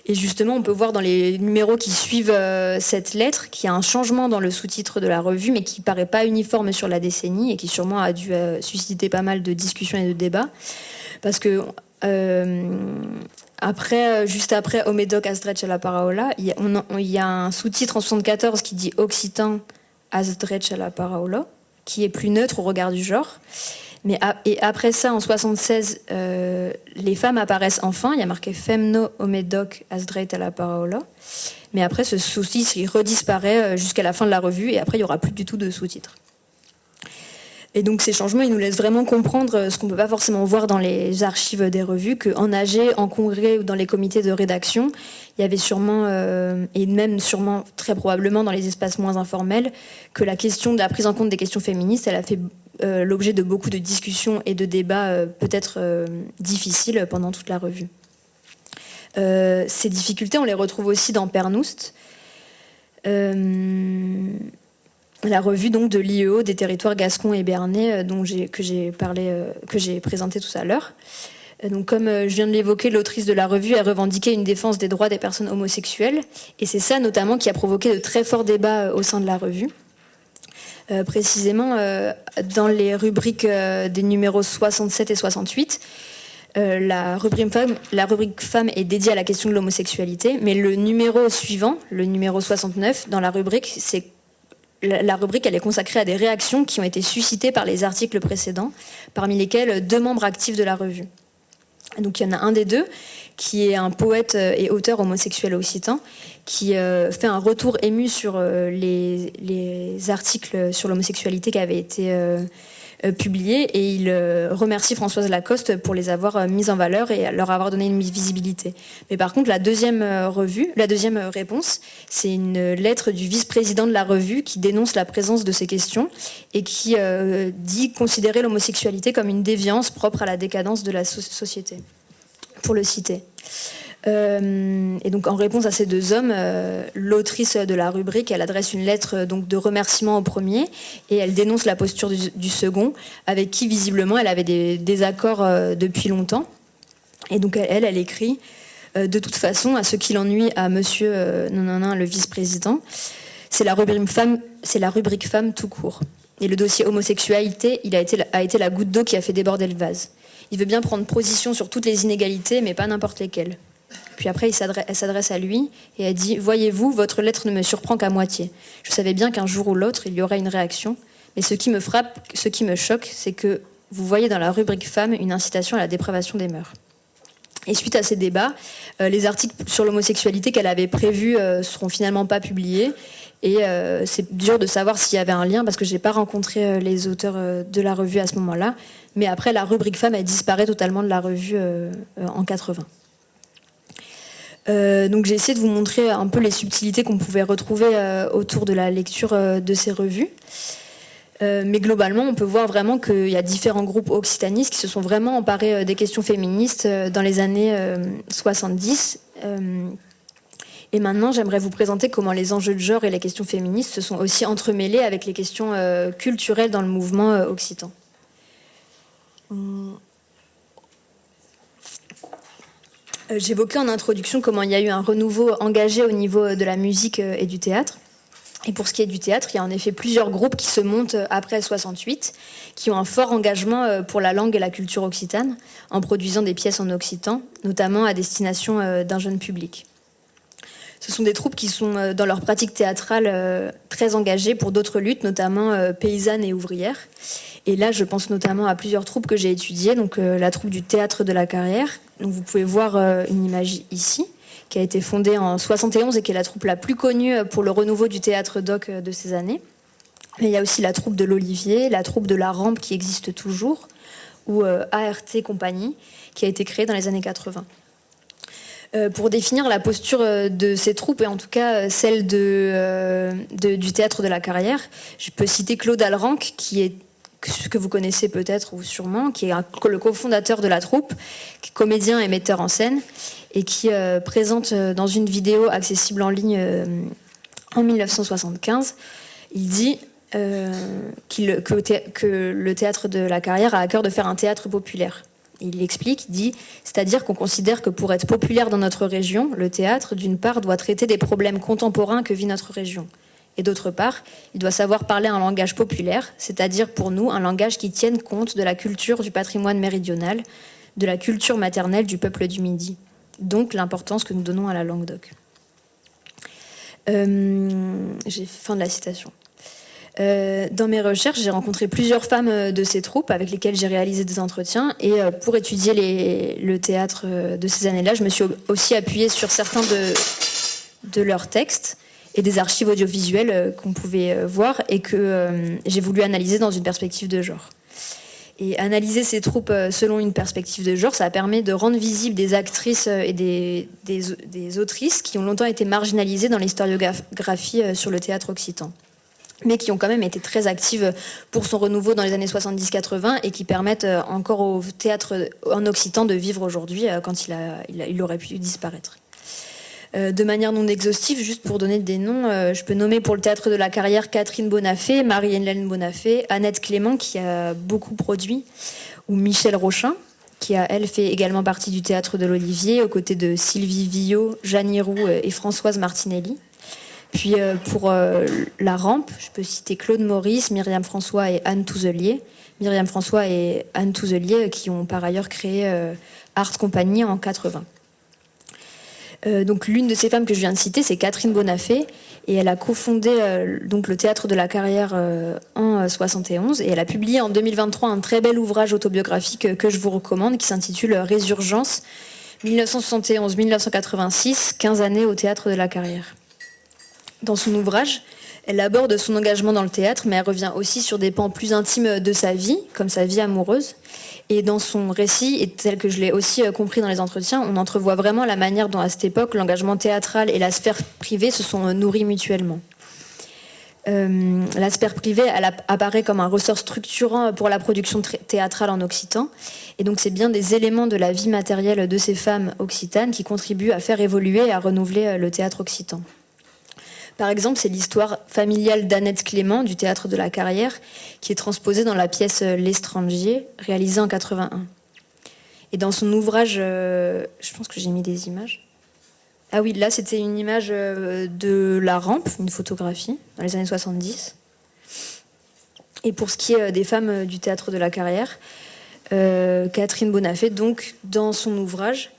Et justement, on peut voir dans les numéros qui suivent cette lettre qu'il y a un changement dans le sous-titre de la revue, mais qui paraît pas uniforme sur la décennie et qui sûrement a dû susciter pas mal de discussions et de débats. Parce que juste après O Médoc as drets alla paraula, il y a un sous-titre en 74 qui dit Occitan as drets alla paraula, qui est plus neutre au regard du genre. Et après ça, en 76, les femmes apparaissent enfin. Il y a marqué Femno o Médoc as dreit alla paraula. Mais après, ce sous-titre, il redisparaît jusqu'à la fin de la revue. Et après, il n'y aura plus du tout de sous-titres. Et donc, ces changements, ils nous laissent vraiment comprendre ce qu'on ne peut pas forcément voir dans les archives des revues, qu'en AG, en congrès ou dans les comités de rédaction, il y avait sûrement, et même sûrement très probablement dans les espaces moins informels, que la question de la prise en compte des questions féministes, elle a fait l'objet de beaucoup de discussions et de débats peut-être difficiles pendant toute la revue. Ces difficultés, on les retrouve aussi dans Pernoust, la revue donc de l'IEO des territoires gascons et béarnais que j'ai présenté tout à l'heure. Donc, comme je viens de l'évoquer, l'autrice de la revue a revendiqué une défense des droits des personnes homosexuelles, et c'est ça notamment qui a provoqué de très forts débats au sein de la revue. Précisément, dans les rubriques des numéros 67 et 68, la rubrique femme est dédiée à la question de l'homosexualité, mais le numéro suivant, le numéro 69, dans la rubrique, la rubrique, elle est consacrée à des réactions qui ont été suscitées par les articles précédents, parmi lesquels 2 membres actifs de la revue. Donc il y en a un des deux qui est un poète et auteur homosexuel occitan qui fait un retour ému sur les articles sur l'homosexualité qui avaient été publiés, et il remercie Françoise Lacoste pour les avoir mis en valeur et leur avoir donné une visibilité. Mais par contre, la deuxième réponse, c'est une lettre du vice-président de la revue qui dénonce la présence de ces questions et qui dit considérer l'homosexualité comme une déviance propre à la décadence de la société, pour le citer. Et donc en réponse à ces 2 hommes, l'autrice de la rubrique, elle adresse une lettre donc de remerciement au premier, et elle dénonce la posture du second, avec qui visiblement elle avait des désaccords depuis longtemps. Et donc elle écrit de toute façon, à ce qui l'ennuie à monsieur le vice-président, c'est la rubrique femme tout court. Et le dossier homosexualité, a été la goutte d'eau qui a fait déborder le vase. Il veut bien prendre position sur toutes les inégalités, mais pas n'importe lesquelles. Puis après, elle s'adresse à lui et elle dit « Voyez-vous, votre lettre ne me surprend qu'à moitié. Je savais bien qu'un jour ou l'autre, il y aurait une réaction. Mais ce qui me frappe, ce qui me choque, c'est que vous voyez dans la rubrique femme une incitation à la dépravation des mœurs. » Et suite à ces débats, les articles sur l'homosexualité qu'elle avait prévus seront finalement pas publiés. Et c'est dur de savoir s'il y avait un lien parce que j'ai pas rencontré les auteurs de la revue à ce moment-là. Mais après, la rubrique femmes, elle disparaît totalement de la revue en 80. Donc j'ai essayé de vous montrer un peu les subtilités qu'on pouvait retrouver autour de la lecture de ces revues. Mais globalement, on peut voir vraiment qu'il y a différents groupes occitanistes qui se sont vraiment emparés des questions féministes dans les années 70. Et maintenant, j'aimerais vous présenter comment les enjeux de genre et les questions féministes se sont aussi entremêlés avec les questions culturelles dans le mouvement occitan. J'évoquais en introduction comment il y a eu un renouveau engagé au niveau de la musique et du théâtre. Et pour ce qui est du théâtre, il y a en effet plusieurs groupes qui se montent après 68, qui ont un fort engagement pour la langue et la culture occitane, en produisant des pièces en occitan, notamment à destination d'un jeune public. Ce sont des troupes qui sont dans leur pratique théâtrale très engagées pour d'autres luttes, notamment paysannes et ouvrières. Et là, je pense notamment à plusieurs troupes que j'ai étudiées, donc la troupe du Théâtre de la Carrière. Donc vous pouvez voir une image ici, qui a été fondée en 71 et qui est la troupe la plus connue pour le renouveau du théâtre doc de ces années. Mais il y a aussi la troupe de l'Olivier, la troupe de la Rampe qui existe toujours, ou ART Compagnie, qui a été créée dans les années 80. Pour définir la posture de ces troupes, et en tout cas celle du Théâtre de la Carrière, je peux citer Claude Alranc, que vous connaissez peut-être ou sûrement, qui est le cofondateur de la troupe, qui est comédien et metteur en scène, et qui présente dans une vidéo accessible en ligne en 1975, il dit que le Théâtre de la Carrière a à cœur de faire un théâtre populaire. Il explique, il dit, c'est-à-dire qu'on considère que pour être populaire dans notre région, le théâtre, d'une part, doit traiter des problèmes contemporains que vit notre région. Et d'autre part, il doit savoir parler un langage populaire, c'est-à-dire pour nous un langage qui tienne compte de la culture du patrimoine méridional, de la culture maternelle du peuple du Midi. Donc l'importance que nous donnons à la langue doc. J'ai fin de la citation. Dans mes recherches, j'ai rencontré plusieurs femmes de ces troupes avec lesquelles j'ai réalisé des entretiens. Et pour étudier le théâtre de ces années-là, je me suis aussi appuyée sur certains de leurs textes et des archives audiovisuelles qu'on pouvait voir et que j'ai voulu analyser dans une perspective de genre. Et analyser ces troupes selon une perspective de genre, ça permet de rendre visibles des actrices et des autrices qui ont longtemps été marginalisées dans l'historiographie sur le théâtre occitan, mais qui ont quand même été très actives pour son renouveau dans les années 70-80 et qui permettent encore au théâtre en occitan de vivre aujourd'hui quand il aurait pu disparaître. De manière non exhaustive, juste pour donner des noms, je peux nommer pour le Théâtre de la Carrière Catherine Bonafé, Marie-Hélène Bonafé, Annette Clément qui a beaucoup produit, ou Michel Rochin qui a, elle, fait également partie du Théâtre de l'Olivier aux côtés de Sylvie Villot, Jeanne Hiroux et Françoise Martinelli. Puis pour la Rampe, je peux citer Claude Maurice, Myriam François et Anne Touzelier. Myriam François et Anne Touzelier qui ont par ailleurs créé Art Compagnie en 80. Donc l'une de ces femmes que je viens de citer, c'est Catherine Bonafé, et elle a cofondé donc le Théâtre de la Carrière en 71, et elle a publié en 2023 un très bel ouvrage autobiographique que je vous recommande, qui s'intitule Résurgence 1971-1986, 15 années au Théâtre de la Carrière. Dans son ouvrage, elle aborde son engagement dans le théâtre, mais elle revient aussi sur des pans plus intimes de sa vie, comme sa vie amoureuse. Et dans son récit, et tel que je l'ai aussi compris dans les entretiens, on entrevoit vraiment la manière dont, à cette époque, l'engagement théâtral et la sphère privée se sont nourris mutuellement. La sphère privée, elle apparaît comme un ressort structurant pour la production théâtrale en occitan. Et donc, c'est bien des éléments de la vie matérielle de ces femmes occitanes qui contribuent à faire évoluer et à renouveler le théâtre occitan. Par exemple, c'est l'histoire familiale d'Annette Clément du Théâtre de la Carrière qui est transposée dans la pièce L'Étrangier, réalisée en 81. Et dans son ouvrage, je pense que j'ai mis des images. Ah oui, là c'était une image de la Rampe, une photographie, dans les années 70. Et pour ce qui est des femmes du Théâtre de la Carrière, Catherine Bonafé, donc, dans son ouvrage,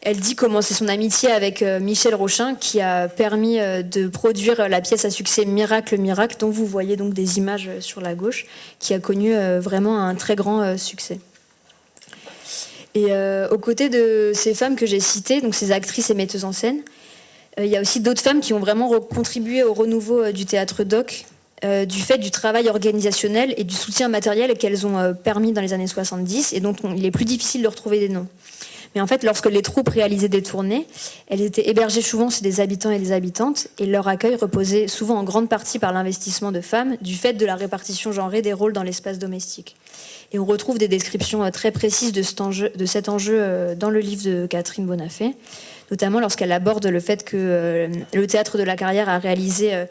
elle dit comment c'est son amitié avec Michel Rochin qui a permis de produire la pièce à succès Miracle, Miracle, dont vous voyez donc des images sur la gauche, qui a connu vraiment un très grand succès. Et aux côtés de ces femmes que j'ai citées, donc ces actrices et metteuses en scène, il y a aussi d'autres femmes qui ont vraiment contribué au renouveau du théâtre doc, du fait du travail organisationnel et du soutien matériel qu'elles ont permis dans les années 70 et dont il est plus difficile de retrouver des noms. Mais en fait, lorsque les troupes réalisaient des tournées, elles étaient hébergées souvent chez des habitants et des habitantes, et leur accueil reposait souvent en grande partie par l'investissement de femmes, du fait de la répartition genrée des rôles dans l'espace domestique. Et on retrouve des descriptions très précises de cet enjeu dans le livre de Catherine Bonafé, notamment lorsqu'elle aborde le fait que le Théâtre de la Carrière a réalisé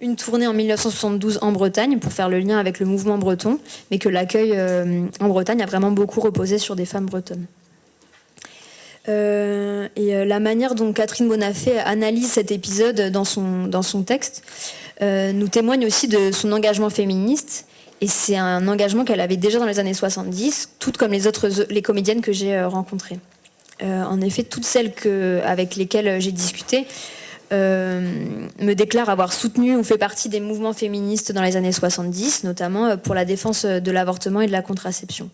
une tournée en 1972 en Bretagne pour faire le lien avec le mouvement breton, mais que l'accueil en Bretagne a vraiment beaucoup reposé sur des femmes bretonnes. La manière dont Catherine Bonafé analyse cet épisode dans son texte nous témoigne aussi de son engagement féministe, et c'est un engagement qu'elle avait déjà dans les années 70, tout comme les comédiennes que j'ai rencontrées. En effet, toutes celles avec lesquelles j'ai discuté me déclarent avoir soutenu ou fait partie des mouvements féministes dans les années 70, notamment pour la défense de l'avortement et de la contraception.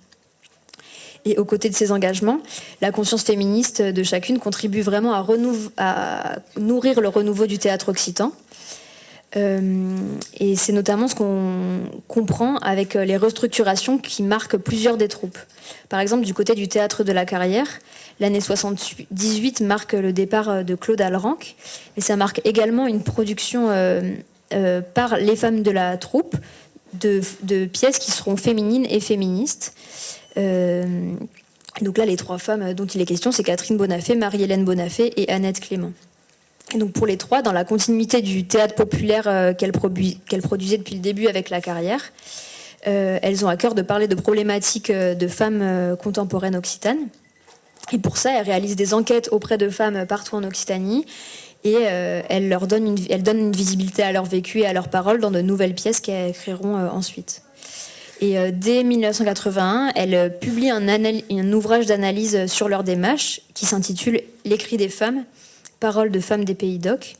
Et aux côtés de ces engagements, la conscience féministe de chacune contribue vraiment à nourrir le renouveau du théâtre occitan. Et c'est notamment ce qu'on comprend avec les restructurations qui marquent plusieurs des troupes. Par exemple, du côté du théâtre de la Carrière, l'année 78 marque le départ de Claude Alranc, et ça marque également une production par les femmes de la troupe de pièces qui seront féminines et féministes. Donc là, les trois femmes dont il est question, c'est Catherine Bonafé, Marie-Hélène Bonafé et Annette Clément. Et donc pour les trois, dans la continuité du théâtre populaire qu'elle produisait depuis le début avec la Carrière, elles ont à cœur de parler de problématiques de femmes contemporaines occitanes. Et pour ça, elles réalisent des enquêtes auprès de femmes partout en Occitanie, et elles donnent une visibilité à leur vécu et à leurs paroles dans de nouvelles pièces qu'elles créeront ensuite. Et dès 1981, elle publie un ouvrage d'analyse sur leur démarche qui s'intitule « L'écrit des femmes, paroles de femmes des pays doc »,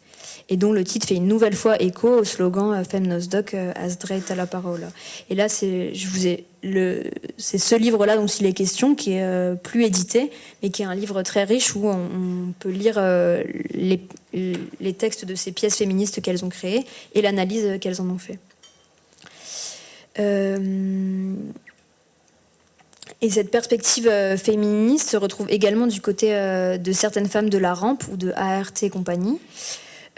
et dont le titre fait une nouvelle fois écho au slogan « Femnos doc as dreit à la parole ». Et là, c'est ce livre-là dont il est question, qui est plus édité, mais qui est un livre très riche où on peut lire les textes de ces pièces féministes qu'elles ont créées et l'analyse qu'elles en ont fait. Et cette perspective féministe se retrouve également du côté de certaines femmes de la Rampe ou de ART et compagnie.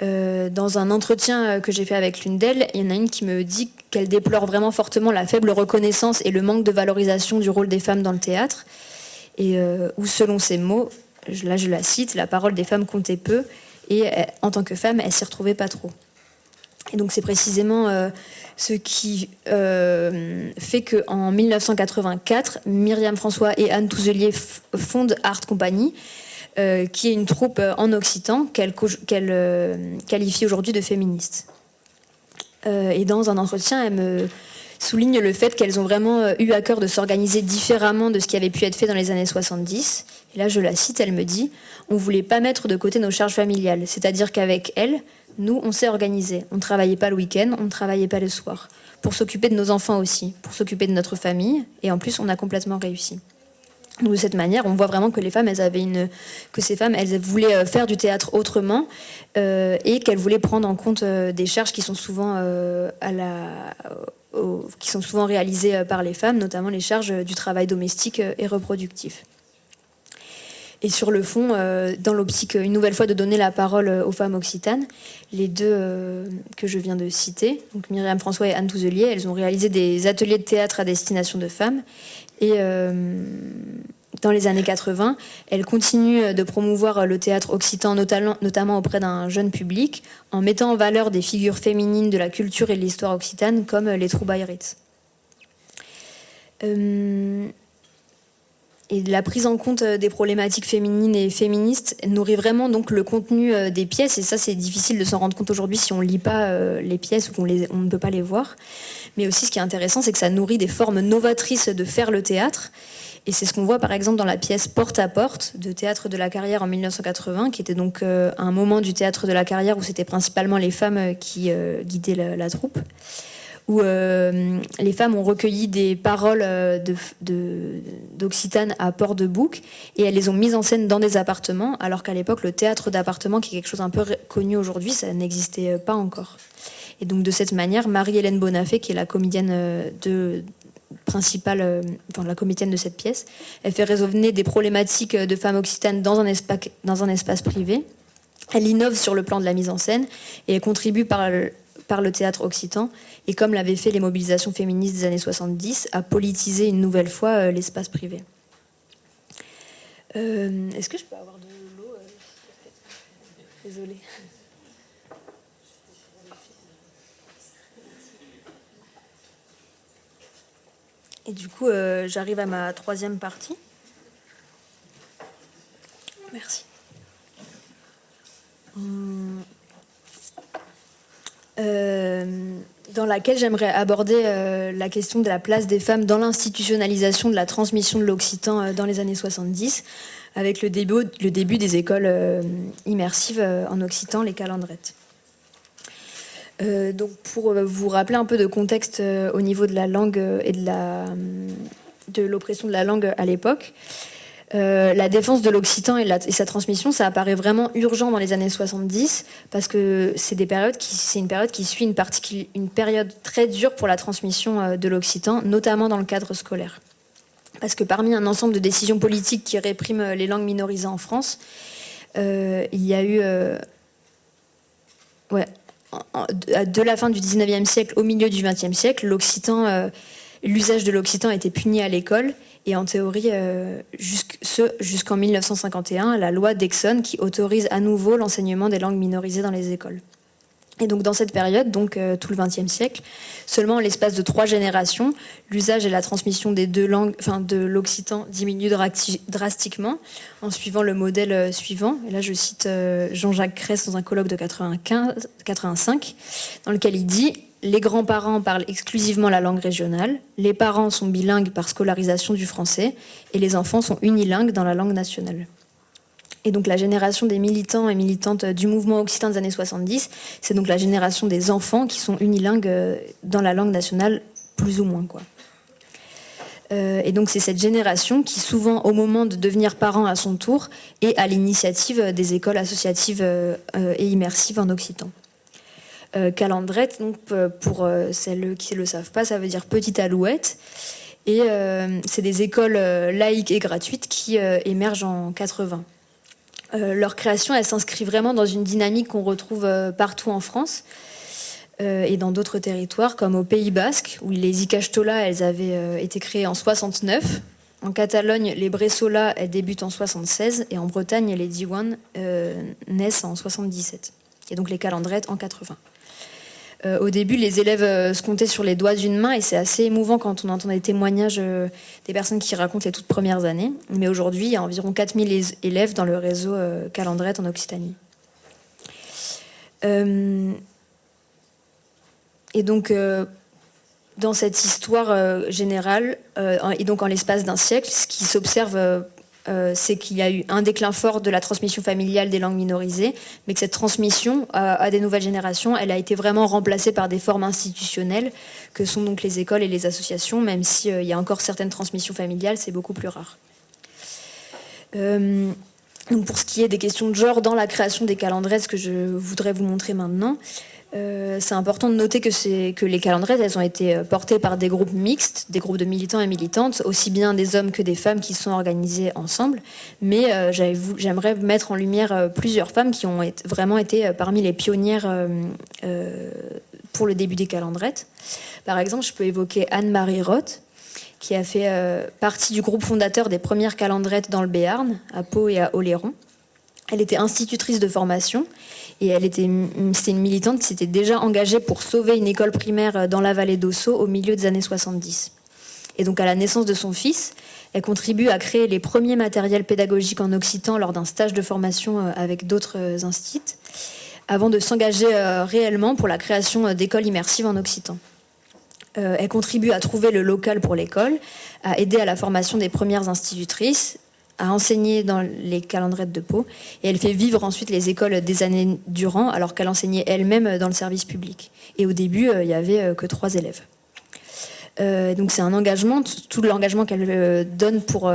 Dans un entretien que j'ai fait avec l'une d'elles, il y en a une qui me dit qu'elle déplore vraiment fortement la faible reconnaissance et le manque de valorisation du rôle des femmes dans le théâtre, et où, selon ses mots, là je la cite, la parole des femmes comptait peu, et en tant que femme, elle s'y retrouvait pas trop. Et donc c'est précisément ce qui fait qu'en 1984, Myriam François et Anne Touzelier fondent Art Compagnie, qui est une troupe en occitan qu'elle qualifie aujourd'hui de féministe. Et dans un entretien, elle me souligne le fait qu'elles ont vraiment eu à cœur de s'organiser différemment de ce qui avait pu être fait dans les années 70. Et là, je la cite, elle me dit « On ne voulait pas mettre de côté nos charges familiales, c'est-à-dire qu'avec elles, nous, on s'est organisé. On ne travaillait pas le week-end, on ne travaillait pas le soir. Pour s'occuper de nos enfants aussi, pour s'occuper de notre famille. Et en plus, on a complètement réussi. » Donc de cette manière, on voit vraiment que les femmes, elles voulaient faire du théâtre autrement, et qu'elles voulaient prendre en compte des charges qui sont souvent réalisées par les femmes, notamment les charges du travail domestique et reproductif. Et sur le fond, dans l'optique, une nouvelle fois, de donner la parole aux femmes occitanes, les deux que je viens de citer, donc Myriam François et Anne Touzelier, elles ont réalisé des ateliers de théâtre à destination de femmes. Et dans les années 80, elles continuent de promouvoir le théâtre occitan, notamment auprès d'un jeune public, en mettant en valeur des figures féminines de la culture et de l'histoire occitane, comme les troubaïrites. Et la prise en compte des problématiques féminines et féministes nourrit vraiment donc le contenu des pièces, et ça c'est difficile de s'en rendre compte aujourd'hui si on ne lit pas les pièces ou qu'on ne peut pas les voir. Mais aussi ce qui est intéressant, c'est que ça nourrit des formes novatrices de faire le théâtre, et c'est ce qu'on voit par exemple dans la pièce Porte à Porte de Théâtre de la Carrière en 1980, qui était donc un moment du Théâtre de la Carrière où c'était principalement les femmes qui guidaient la troupe, où les femmes ont recueilli des paroles d'Occitane à Port-de-Bouc et elles les ont mises en scène dans des appartements, alors qu'à l'époque, le théâtre d'appartement, qui est quelque chose un peu connu aujourd'hui, ça n'existait pas encore. Et donc de cette manière, Marie-Hélène Bonafé, qui est la comédienne la comédienne de cette pièce, elle fait résonner des problématiques de femmes occitanes dans un espace privé. Elle innove sur le plan de la mise en scène et elle contribue par le théâtre occitan, et comme l'avaient fait les mobilisations féministes des années 70, à politiser une nouvelle fois l'espace privé. Est-ce que je peux avoir de l'eau Désolée. Et du coup, j'arrive à ma troisième partie. Merci. Dans laquelle j'aimerais aborder la question de la place des femmes dans l'institutionnalisation de la transmission de l'occitan dans les années 70, avec le début des écoles immersives en occitan, les calendrettes. Donc pour vous rappeler un peu de contexte au niveau de la langue et de l'oppression de la langue à l'époque, la défense de l'occitan et sa transmission, ça apparaît vraiment urgent dans les années 70 parce que c'est une période qui suit une période très dure pour la transmission de l'occitan, notamment dans le cadre scolaire. Parce que parmi un ensemble de décisions politiques qui répriment les langues minorisées en France, il y a eu... de la fin du 19e siècle au milieu du 20e siècle, l'usage de l'occitan était puni à l'école. Et en théorie, jusqu'en 1951, la loi d'Exon qui autorise à nouveau l'enseignement des langues minorisées dans les écoles. Et donc dans cette période, tout le XXe siècle, seulement en l'espace de 3 générations, l'usage et la transmission des deux langues, de l'occitan diminue drastiquement en suivant le modèle suivant. Et là, je cite Jean-Jacques Cress dans un colloque de 85, dans lequel il dit « Les grands-parents parlent exclusivement la langue régionale, les parents sont bilingues par scolarisation du français, et les enfants sont unilingues dans la langue nationale. » Et donc la génération des militants et militantes du mouvement occitan des années 70, c'est donc la génération des enfants qui sont unilingues dans la langue nationale, plus ou moins, quoi. Et donc c'est cette génération qui, souvent au moment de devenir parent à son tour, est à l'initiative des écoles associatives et immersives en occitan. Calendrette, donc, pour celles qui ne le savent pas, ça veut dire petite alouette. Et c'est des écoles laïques et gratuites qui émergent en 80. Leur création, elle s'inscrit vraiment dans une dynamique qu'on retrouve partout en France et dans d'autres territoires, comme au Pays Basque, où les Ikastolas, elles avaient été créées en 69. En Catalogne, les Bressolas, elles débutent en 76. Et en Bretagne, les Diwan naissent en 77. Et donc les calendrettes en 80. Au début, les élèves se comptaient sur les doigts d'une main et c'est assez émouvant quand on entend des témoignages des personnes qui racontent les toutes premières années. Mais aujourd'hui, il y a environ 4000 élèves dans le réseau Calendrette en Occitanie. Et donc, dans cette histoire générale, et donc en l'espace d'un siècle, ce qui s'observe... c'est qu'il y a eu un déclin fort de la transmission familiale des langues minorisées, mais que cette transmission à des nouvelles générations, elle a été vraiment remplacée par des formes institutionnelles, que sont donc les écoles et les associations, même s'il y a encore certaines transmissions familiales, c'est beaucoup plus rare. Donc pour ce qui est des questions de genre dans la création des calendrettes, ce que je voudrais vous montrer maintenant, c'est important de noter que les calendrettes, elles ont été portées par des groupes mixtes, des groupes de militants et militantes, aussi bien des hommes que des femmes qui sont organisés ensemble. Mais j'aimerais mettre en lumière plusieurs femmes qui ont vraiment été parmi les pionnières pour le début des calendrettes. Par exemple, je peux évoquer Anne-Marie Roth, qui a fait partie du groupe fondateur des premières calendrettes dans le Béarn, à Pau et à Oléron. Elle était institutrice de formation et c'était une militante qui s'était déjà engagée pour sauver une école primaire dans la vallée d'Ossau au milieu des années 70. Et donc à la naissance de son fils, elle contribue à créer les premiers matériels pédagogiques en occitan lors d'un stage de formation avec d'autres instituts, avant de s'engager réellement pour la création d'écoles immersives en occitan. Elle contribue à trouver le local pour l'école, à aider à la formation des premières institutrices, à enseigner dans les calendrettes de Pau, et elle fait vivre ensuite les écoles des années durant, alors qu'elle enseignait elle-même dans le service public. Et au début, il n'y avait que 3 élèves. Donc c'est un engagement, tout l'engagement qu'elle donne pour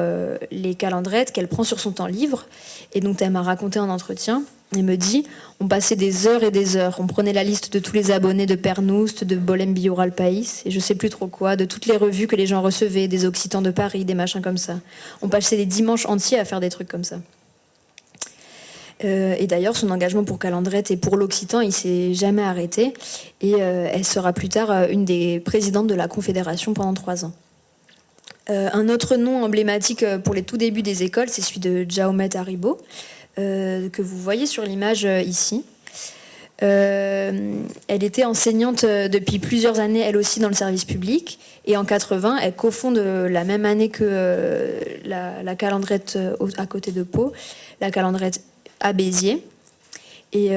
les calendrettes, qu'elle prend sur son temps libre. Et donc elle m'a raconté en entretien, elle me dit, on passait des heures et des heures, on prenait la liste de tous les abonnés de Pernoust, de Bolem Bioral País, et je sais plus trop quoi, de toutes les revues que les gens recevaient, des Occitans de Paris, des machins comme ça. On passait des dimanches entiers à faire des trucs comme ça. Et d'ailleurs, son engagement pour Calandrette et pour l'Occitan, il s'est jamais arrêté. Et elle sera plus tard une des présidentes de la Confédération pendant 3 ans. Un autre nom emblématique pour les tout débuts des écoles, c'est celui de Jaumet Haribo, que vous voyez sur l'image ici. Elle était enseignante depuis plusieurs années, elle aussi, dans le service public. Et en 80, elle cofonde la même année que la Calandrette à côté de Pau, la Calandrette à Béziers. Et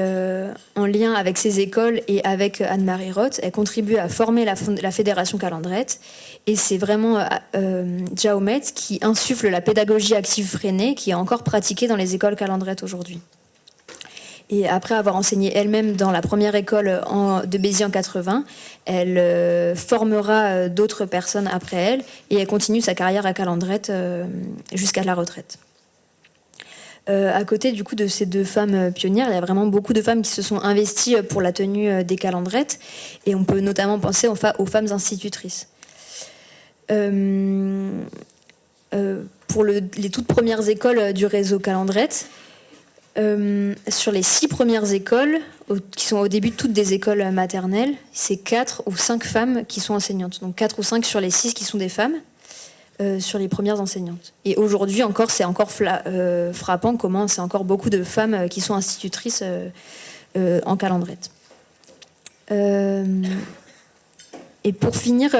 en lien avec ces écoles et avec Anne-Marie Roth, elle contribue à former la Fédération Calandrette. Et c'est vraiment Jaumet qui insuffle la pédagogie active freinée qui est encore pratiquée dans les écoles Calandrette aujourd'hui. Et après avoir enseigné elle-même dans la première école de Béziers en 80, elle formera d'autres personnes après elle et elle continue sa carrière à Calandrette jusqu'à la retraite. À côté du coup de ces 2 femmes pionnières, il y a vraiment beaucoup de femmes qui se sont investies pour la tenue des calendrettes et on peut notamment penser aux femmes institutrices. Pour les toutes premières écoles du réseau Calandrette, sur les 6 premières écoles, qui sont au début toutes des écoles maternelles, c'est 4 ou 5 femmes qui sont enseignantes. Donc 4 ou 5 sur les 6 qui sont des femmes. Sur les premières enseignantes. Et aujourd'hui encore, c'est encore frappant comment c'est encore beaucoup de femmes qui sont institutrices en Calandrette. Et pour finir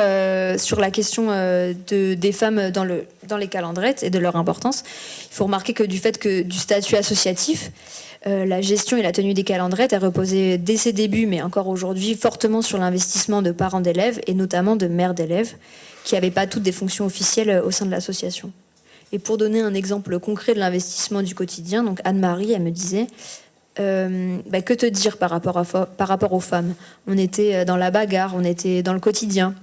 sur la question des femmes dans les calendrettes et de leur importance, il faut remarquer que du fait que du statut associatif, la gestion et la tenue des calendrettes a reposé dès ses débuts, mais encore aujourd'hui, fortement sur l'investissement de parents d'élèves et notamment de mères d'élèves qui n'avaient pas toutes des fonctions officielles au sein de l'association. Et pour donner un exemple concret de l'investissement du quotidien, donc Anne-Marie, elle me disait que te dire par rapport aux femmes? On était dans la bagarre, on était dans le quotidien.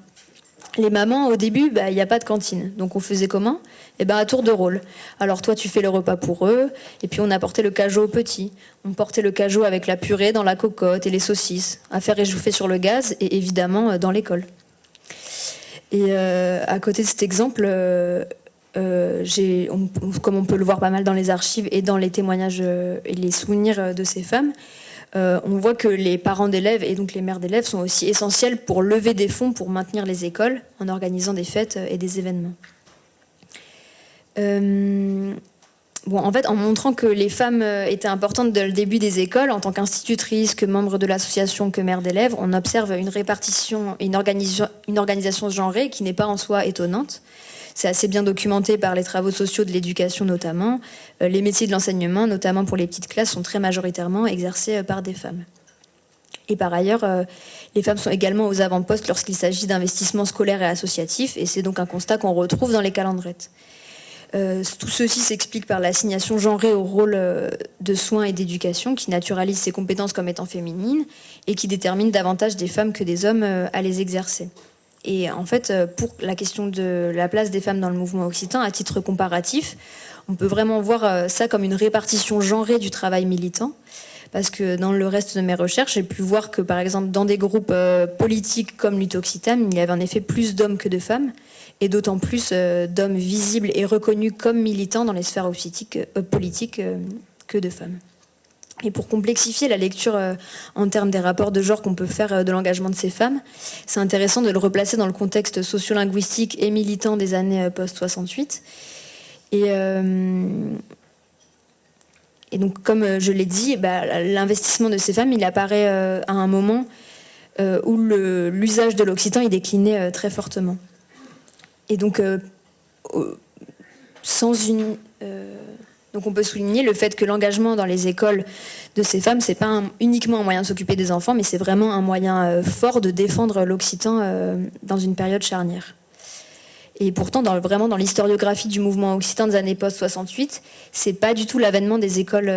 Les mamans, au début, il n'y a pas de cantine. Donc on faisait comment? À tour de rôle. Alors toi, tu fais le repas pour eux, et puis on apportait le cajot aux petits. On portait le cajot avec la purée dans la cocotte et les saucisses, à faire réchauffer sur le gaz, et évidemment dans l'école. Et à côté de cet exemple, comme on peut le voir pas mal dans les archives et dans les témoignages et les souvenirs de ces femmes, on voit que les parents d'élèves et donc les mères d'élèves sont aussi essentiels pour lever des fonds pour maintenir les écoles en organisant des fêtes et des événements. En fait, en montrant que les femmes étaient importantes dès le début des écoles, en tant qu'institutrices, que membres de l'association, que mères d'élèves, on observe une répartition et une organisation genrée qui n'est pas en soi étonnante. C'est assez bien documenté par les travaux sociaux de l'éducation notamment. Les métiers de l'enseignement, notamment pour les petites classes, sont très majoritairement exercés par des femmes. Et par ailleurs, les femmes sont également aux avant-postes lorsqu'il s'agit d'investissements scolaires et associatifs, et c'est donc un constat qu'on retrouve dans les calendrettes. Tout ceci s'explique par l'assignation genrée au rôle de soins et d'éducation qui naturalise ces compétences comme étant féminines et qui détermine davantage des femmes que des hommes à les exercer. Et en fait, pour la question de la place des femmes dans le mouvement occitan, à titre comparatif, on peut vraiment voir ça comme une répartition genrée du travail militant. Parce que dans le reste de mes recherches, j'ai pu voir que, par exemple, dans des groupes politiques comme Lutte Occitane, il y avait en effet plus d'hommes que de femmes, et d'autant plus d'hommes visibles et reconnus comme militants dans les sphères politiques que de femmes. Et pour complexifier la lecture en termes des rapports de genre qu'on peut faire de l'engagement de ces femmes, c'est intéressant de le replacer dans le contexte sociolinguistique et militant des années post-68. Et donc, comme je l'ai dit, l'investissement de ces femmes, il apparaît à un moment où l'usage de l'occitan est décliné très fortement. Et donc, donc on peut souligner le fait que l'engagement dans les écoles de ces femmes, c'est pas uniquement un moyen de s'occuper des enfants, mais c'est vraiment un moyen fort de défendre l'occitan dans une période charnière. Et pourtant, vraiment dans l'historiographie du mouvement occitan des années post-68, c'est pas du tout l'avènement des écoles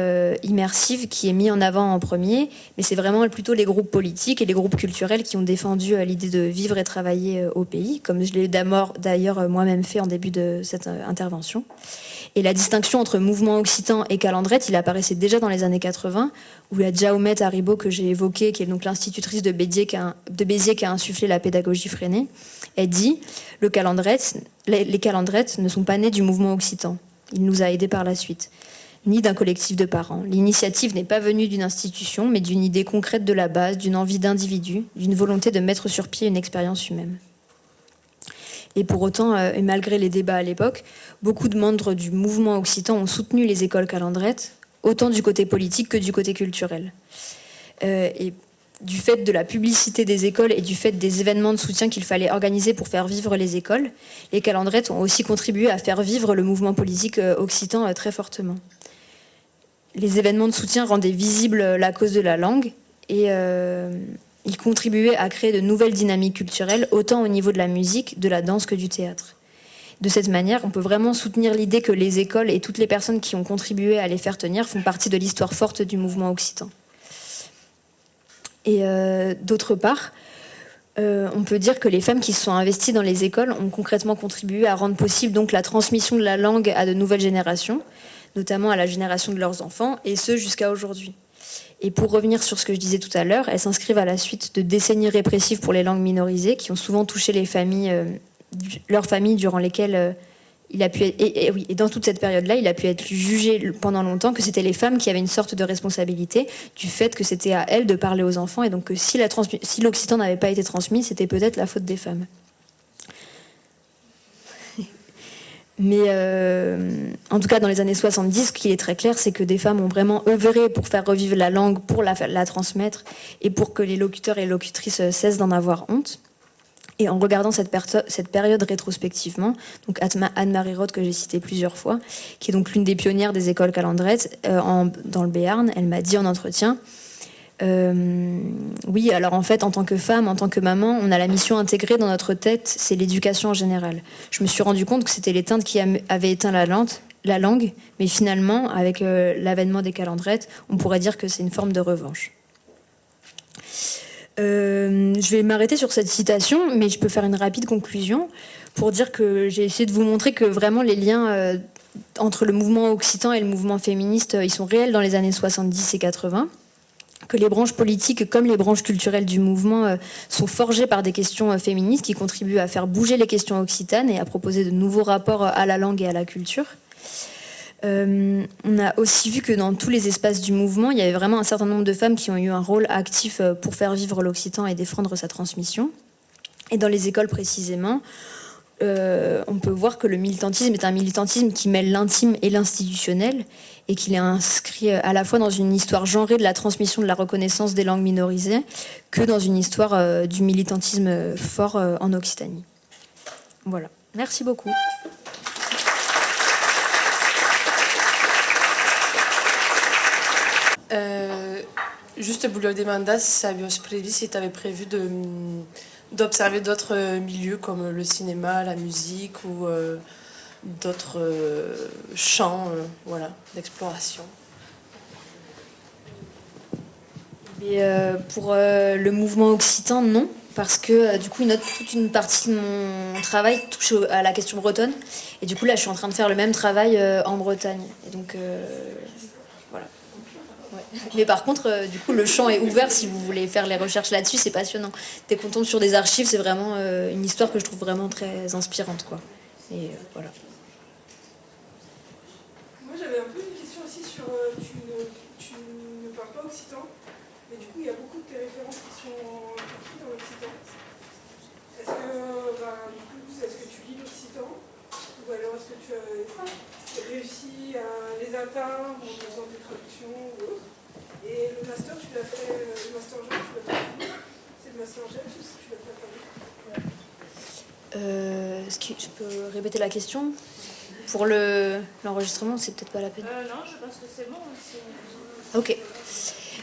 immersives qui est mis en avant en premier, mais c'est vraiment plutôt les groupes politiques et les groupes culturels qui ont défendu l'idée de vivre et travailler au pays, comme je l'ai d'ailleurs moi-même fait en début de cette intervention. Et la distinction entre mouvement occitan et calandrette, il apparaissait déjà dans les années 80, où la Jaumet Haribo que j'ai évoquée, qui est donc l'institutrice de Béziers qui a insufflé la pédagogie freinée, elle dit « les calandrettes ne sont pas nées du mouvement occitan. Il nous a aidés par la suite, ni d'un collectif de parents. L'initiative n'est pas venue d'une institution, mais d'une idée concrète de la base, d'une envie d'individu, d'une volonté de mettre sur pied une expérience humaine. » Et pour autant, et malgré les débats à l'époque, beaucoup de membres du mouvement occitan ont soutenu les écoles calandrettes, autant du côté politique que du côté culturel. Et du fait de la publicité des écoles et du fait des événements de soutien qu'il fallait organiser pour faire vivre les écoles, les calandrettes ont aussi contribué à faire vivre le mouvement politique occitan très fortement. Les événements de soutien rendaient visible la cause de la langue et ils contribuaient à créer de nouvelles dynamiques culturelles, autant au niveau de la musique, de la danse que du théâtre. De cette manière, on peut vraiment soutenir l'idée que les écoles et toutes les personnes qui ont contribué à les faire tenir font partie de l'histoire forte du mouvement occitan. Et d'autre part, on peut dire que les femmes qui se sont investies dans les écoles ont concrètement contribué à rendre possible donc la transmission de la langue à de nouvelles générations, notamment à la génération de leurs enfants, et ce jusqu'à aujourd'hui. Et pour revenir sur ce que je disais tout à l'heure, elles s'inscrivent à la suite de décennies répressives pour les langues minorisées qui ont souvent touché les familles, leurs familles durant lesquelles il a pu être, et dans toute cette période-là, il a pu être jugé pendant longtemps que c'était les femmes qui avaient une sorte de responsabilité du fait que c'était à elles de parler aux enfants et donc que si l'occitan n'avait pas été transmis, c'était peut-être la faute des femmes. Mais en tout cas, dans les années 70, ce qui est très clair, c'est que des femmes ont vraiment œuvré pour faire revivre la langue, pour la transmettre, et pour que les locuteurs et locutrices cessent d'en avoir honte. Et en regardant cette période rétrospectivement, donc Anne-Marie Roth, que j'ai citée plusieurs fois, qui est donc l'une des pionnières des écoles calandrettes dans le Béarn, elle m'a dit en entretien... oui, alors en fait, en tant que femme, en tant que maman, on a la mission intégrée dans notre tête, c'est l'éducation en général. Je me suis rendu compte que c'était les teintes qui avaient éteint la langue, mais finalement, avec l'avènement des calandrettes, on pourrait dire que c'est une forme de revanche. Je vais m'arrêter sur cette citation, mais je peux faire une rapide conclusion pour dire que j'ai essayé de vous montrer que vraiment les liens entre le mouvement occitan et le mouvement féministe, ils sont réels dans les années 70 et 80. Que les branches politiques comme les branches culturelles du mouvement sont forgées par des questions féministes qui contribuent à faire bouger les questions occitanes et à proposer de nouveaux rapports à la langue et à la culture. On a aussi vu que dans tous les espaces du mouvement, il y avait vraiment un certain nombre de femmes qui ont eu un rôle actif pour faire vivre l'occitan et défendre sa transmission. Et dans les écoles précisément, on peut voir que le militantisme est un militantisme qui mêle l'intime et l'institutionnel et qu'il est inscrit à la fois dans une histoire genrée de la transmission de la reconnaissance des langues minorisées que dans une histoire du militantisme fort en Occitanie. Voilà. Merci beaucoup. Juste voulais demander si tu avais prévu d'observer d'autres milieux comme le cinéma, la musique ou d'autres champs d'exploration. Et pour le mouvement occitan, non, parce que du coup, toute une partie de mon travail touche à la question bretonne. Et du coup, là, je suis en train de faire le même travail en Bretagne. Et donc, voilà. Ouais. Mais par contre, du coup, le champ est ouvert si vous voulez faire les recherches là-dessus, c'est passionnant. Dès qu'on tombe sur des archives, c'est vraiment une histoire que je trouve vraiment très inspirante, quoi. Et voilà. Moi, j'avais un peu une question aussi sur... tu ne parles pas occitan, mais du coup, il y a beaucoup de tes références qui sont écrites en occitan. Est-ce que tu lis l'occitan? Ou alors est-ce que tu as réussi à les atteindre en faisant des traductions ou autre? Et le master, tu l'as fait... Le master Jean, tu l'as fait où? C'est le master Jean ou tu l'as fait à Paris? Est-ce que je peux répéter la question? Pour l'enregistrement, c'est peut-être pas la peine. Non, je pense que c'est bon. Ok.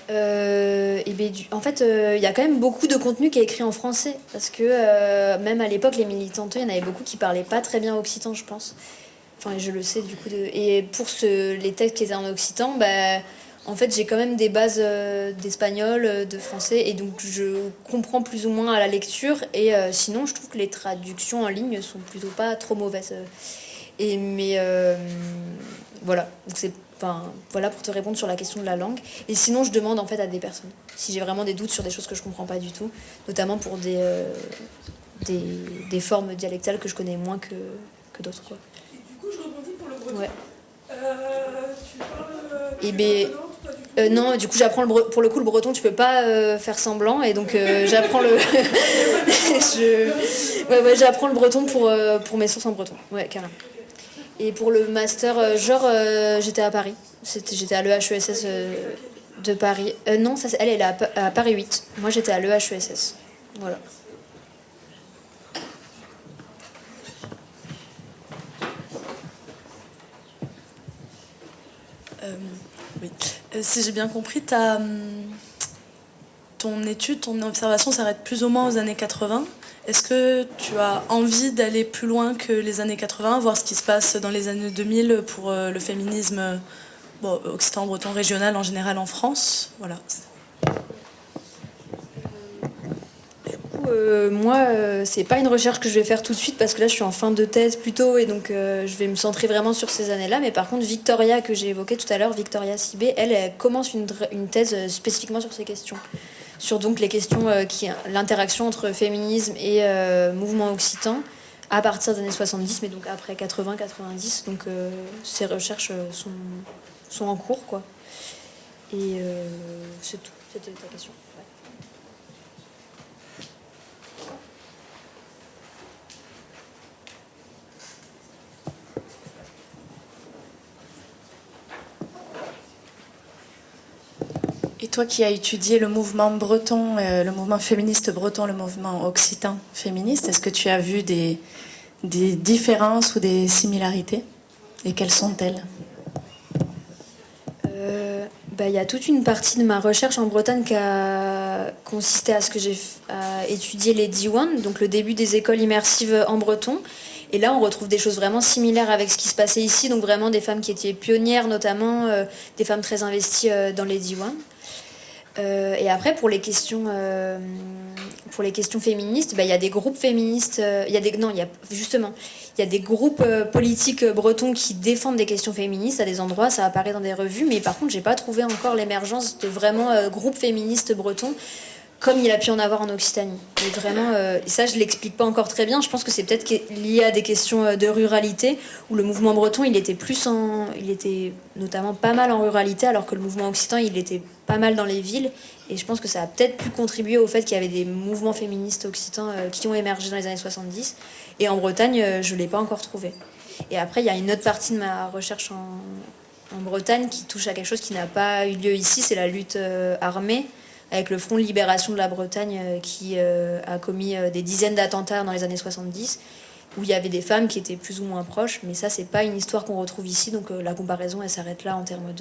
En fait, il y a quand même beaucoup de contenu qui est écrit en français. Parce que même à l'époque, les militantes, il y en avait beaucoup qui parlaient pas très bien occitan, je pense. Enfin, je le sais du coup. Et pour les textes qui étaient en occitan, en fait, j'ai quand même des bases d'espagnol, de français. Et donc, je comprends plus ou moins à la lecture. Et sinon, je trouve que les traductions en ligne sont plutôt pas trop mauvaises. Mais voilà. Donc, voilà pour te répondre sur la question de la langue. Et sinon, je demande en fait à des personnes si j'ai vraiment des doutes sur des choses que je comprends pas du tout, notamment pour des formes dialectales que je connais moins que d'autres, quoi. Et du coup, je rebondis pour le breton. Ouais. Tu parles Et breton, pas du tout. non, du coup, j'apprends pour le coup le breton. Tu peux pas faire semblant, et donc j'apprends le. J'apprends le breton pour mes sources en breton. Ouais, carrément. Et pour le master, j'étais à Paris. J'étais à l'EHESS de Paris. Non, elle est à Paris 8. Moi, j'étais à l'EHESS. Voilà. Oui. Si j'ai bien compris, ton étude, ton observation s'arrête plus ou moins aux années 80. Est-ce que tu as envie d'aller plus loin que les années 80, voir ce qui se passe dans les années 2000 pour le féminisme occitan, breton, régional en général en France? Voilà. Moi, c'est pas une recherche que je vais faire tout de suite parce que là, je suis en fin de thèse plutôt, et donc je vais me centrer vraiment sur ces années-là. Mais par contre, Victoria, que j'ai évoquée tout à l'heure, Victoria Sibé, elle commence une thèse spécifiquement sur ces questions. Sur donc les questions l'interaction entre féminisme et mouvement occitan à partir des années 70, mais donc après 80-90. Donc ces recherches sont en cours, quoi. Et c'est tout. C'était ta question. Ouais. Et toi qui as étudié le mouvement breton, le mouvement féministe breton, le mouvement occitan féministe, est-ce que tu as vu des différences ou des similarités? Et quelles sont-elles? Il y a toute une partie de ma recherche en Bretagne qui a consisté à ce que j'ai étudié les Diwan, donc le début des écoles immersives en breton. Et là, on retrouve des choses vraiment similaires avec ce qui se passait ici, donc vraiment des femmes qui étaient pionnières, notamment des femmes très investies dans les Diwan. Et après, pour les questions féministes, il y a des groupes féministes, il y a des groupes politiques bretons qui défendent des questions féministes à des endroits, ça apparaît dans des revues, mais par contre, j'ai pas trouvé encore l'émergence de vraiment groupes féministes bretons comme il a pu en avoir en Occitanie. Et vraiment, et ça, je l'explique pas encore très bien. Je pense que c'est peut-être lié à des questions de ruralité, où le mouvement breton, il était notamment pas mal en ruralité, alors que le mouvement occitan, il était pas mal dans les villes. Et je pense que ça a peut-être pu contribuer au fait qu'il y avait des mouvements féministes occitans qui ont émergé dans les années 70. Et en Bretagne, je l'ai pas encore trouvé. Et après, il y a une autre partie de ma recherche en Bretagne qui touche à quelque chose qui n'a pas eu lieu ici, c'est la lutte armée, avec le Front de Libération de la Bretagne qui a commis des dizaines d'attentats dans les années 70, où il y avait des femmes qui étaient plus ou moins proches, mais ça, c'est pas une histoire qu'on retrouve ici, donc la comparaison, elle s'arrête là en termes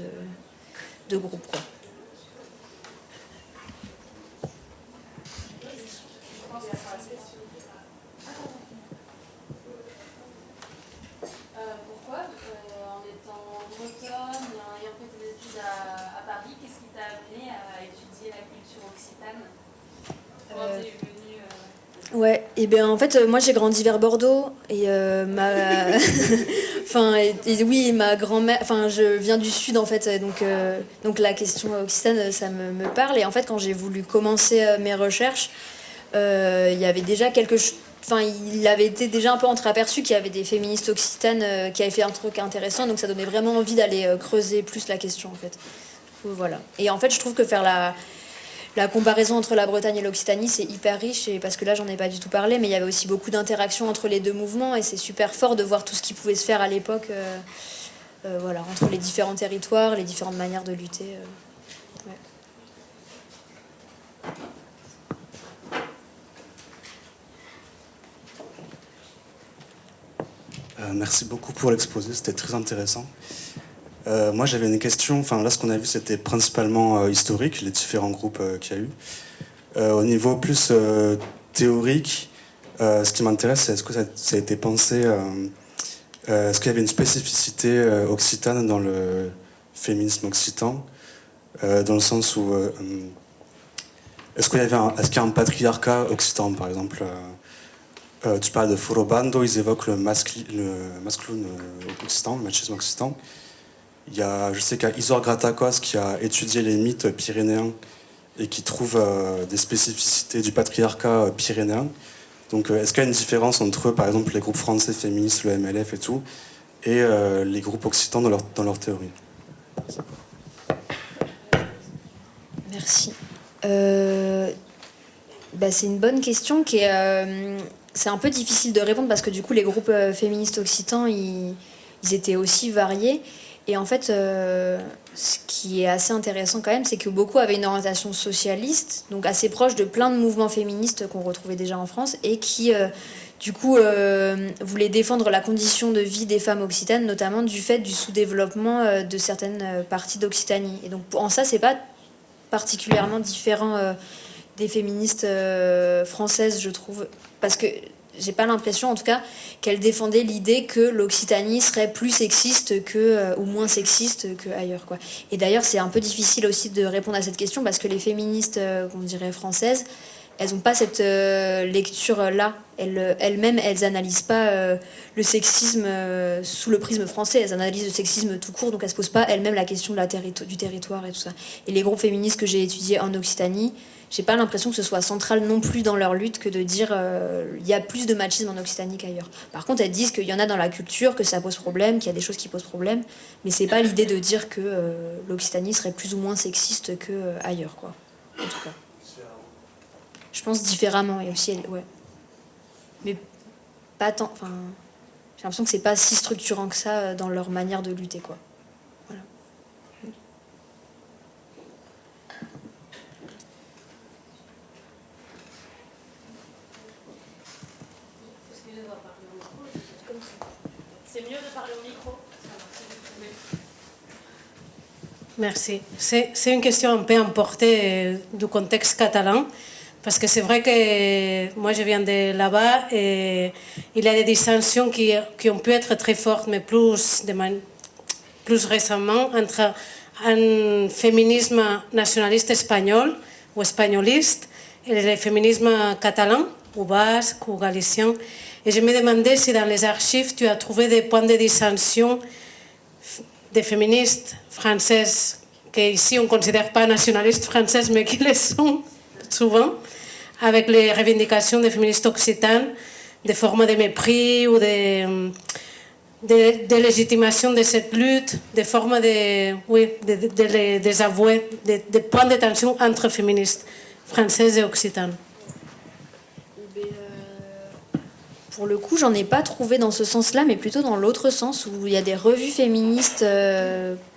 de groupe, quoi. Pourquoi, en étant bretonne et en fait des études à Paris, qu'est-ce qui t'a amené à étudier la culture occitane? Comment t'es venue Ouais, et bien en fait, moi j'ai grandi vers Bordeaux, et oui, ma grand-mère, je viens du sud en fait, donc la question occitane, ça me parle. Et en fait, quand j'ai voulu commencer mes recherches, il y avait déjà il avait été déjà un peu entreaperçu qu'il y avait des féministes occitanes qui avaient fait un truc intéressant, donc ça donnait vraiment envie d'aller creuser plus la question en fait. Voilà. Et en fait, je trouve que faire la comparaison entre la Bretagne et l'Occitanie, c'est hyper riche, et parce que là, j'en ai pas du tout parlé, mais il y avait aussi beaucoup d'interactions entre les deux mouvements, et c'est super fort de voir tout ce qui pouvait se faire à l'époque, entre les différents territoires, les différentes manières de lutter. Ouais. Merci beaucoup pour l'exposé, c'était très intéressant. Moi, j'avais une question. Enfin, là, ce qu'on a vu, c'était principalement historique, les différents groupes qu'il y a eu. Au niveau plus théorique, ce qui m'intéresse, c'est est-ce que ça a été pensé. Est-ce qu'il y avait une spécificité occitane dans le féminisme occitan, dans le sens où est-ce qu'il y a un patriarcat occitan, par exemple tu parles de Furobando, ils évoquent le masculin occitan, le machisme occitan. Je sais qu'il y a Isor Gratakos qui a étudié les mythes pyrénéens et qui trouve des spécificités du patriarcat pyrénéen. Donc est-ce qu'il y a une différence entre, par exemple, les groupes français féministes, le MLF et tout, et les groupes occitans dans leur théorie? Merci. C'est une bonne question qui est... c'est un peu difficile de répondre parce que du coup, les groupes féministes occitans, ils étaient aussi variés. Et en fait, ce qui est assez intéressant quand même, c'est que beaucoup avaient une orientation socialiste, donc assez proche de plein de mouvements féministes qu'on retrouvait déjà en France, et qui, du coup, voulaient défendre la condition de vie des femmes occitanes, notamment du fait du sous-développement de certaines parties d'Occitanie. Et donc, en ça, c'est pas particulièrement différent des féministes françaises, je trouve, parce que j'ai pas l'impression, en tout cas, qu'elle défendait l'idée que l'Occitanie serait plus sexiste ou moins sexiste qu'ailleurs, quoi. Et d'ailleurs, c'est un peu difficile aussi de répondre à cette question parce que les féministes, on dirait françaises, elles n'ont pas cette lecture-là. Elles-mêmes, elles n'analysent pas le sexisme sous le prisme français. Elles analysent le sexisme tout court, donc elles ne se posent pas elles-mêmes la question du territoire et tout ça. Et les groupes féministes que j'ai étudiés en Occitanie, j'ai pas l'impression que ce soit central non plus dans leur lutte que de dire il y a plus de machisme en Occitanie qu'ailleurs. Par contre, elles disent qu'il y en a dans la culture, que ça pose problème, qu'il y a des choses qui posent problème, mais c'est pas l'idée de dire que l'Occitanie serait plus ou moins sexiste qu'ailleurs, quoi. En tout cas. Je pense différemment, et aussi, ouais. Mais pas tant. Enfin, j'ai l'impression que c'est pas si structurant que ça dans leur manière de lutter, quoi. Voilà. C'est mieux de parler au micro. Merci. C'est une question un peu emportée du contexte catalan, parce que c'est vrai que moi je viens de là-bas et il y a des dissensions qui ont pu être très fortes, mais plus récemment, entre un féminisme nationaliste espagnol ou espagnoliste et le féminisme catalan, ou basque, ou galicien. Et je me demandais si dans les archives tu as trouvé des points de dissension des féministes françaises, qu'ici on ne considère pas nationalistes françaises, mais qui le sont souvent, avec les revendications des féministes occitanes, des formes de mépris ou de légitimation de cette lutte, des formes de désavouer, des points de tension entre féministes françaises et occitanes. Pour le coup, j'en ai pas trouvé dans ce sens-là, mais plutôt dans l'autre sens, où il y a des revues féministes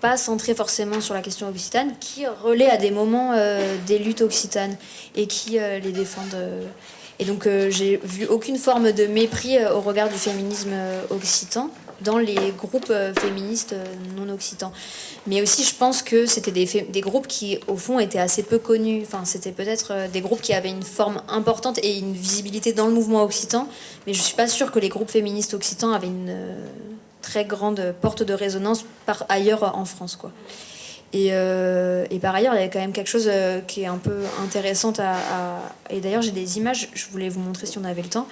pas centrées forcément sur la question occitane, qui relaient à des moments des luttes occitanes et qui les défendent. Et donc, j'ai vu aucune forme de mépris au regard du féminisme occitan dans les groupes féministes non occitans. Mais aussi, je pense que c'était des groupes qui, au fond, étaient assez peu connus. Enfin, c'était peut-être des groupes qui avaient une forme importante et une visibilité dans le mouvement occitan, mais je suis pas sûre que les groupes féministes occitans avaient une très grande porte de résonance par ailleurs en France, quoi. Et par ailleurs, il y a quand même quelque chose qui est un peu intéressant et d'ailleurs, j'ai des images, je voulais vous montrer si on avait le temps.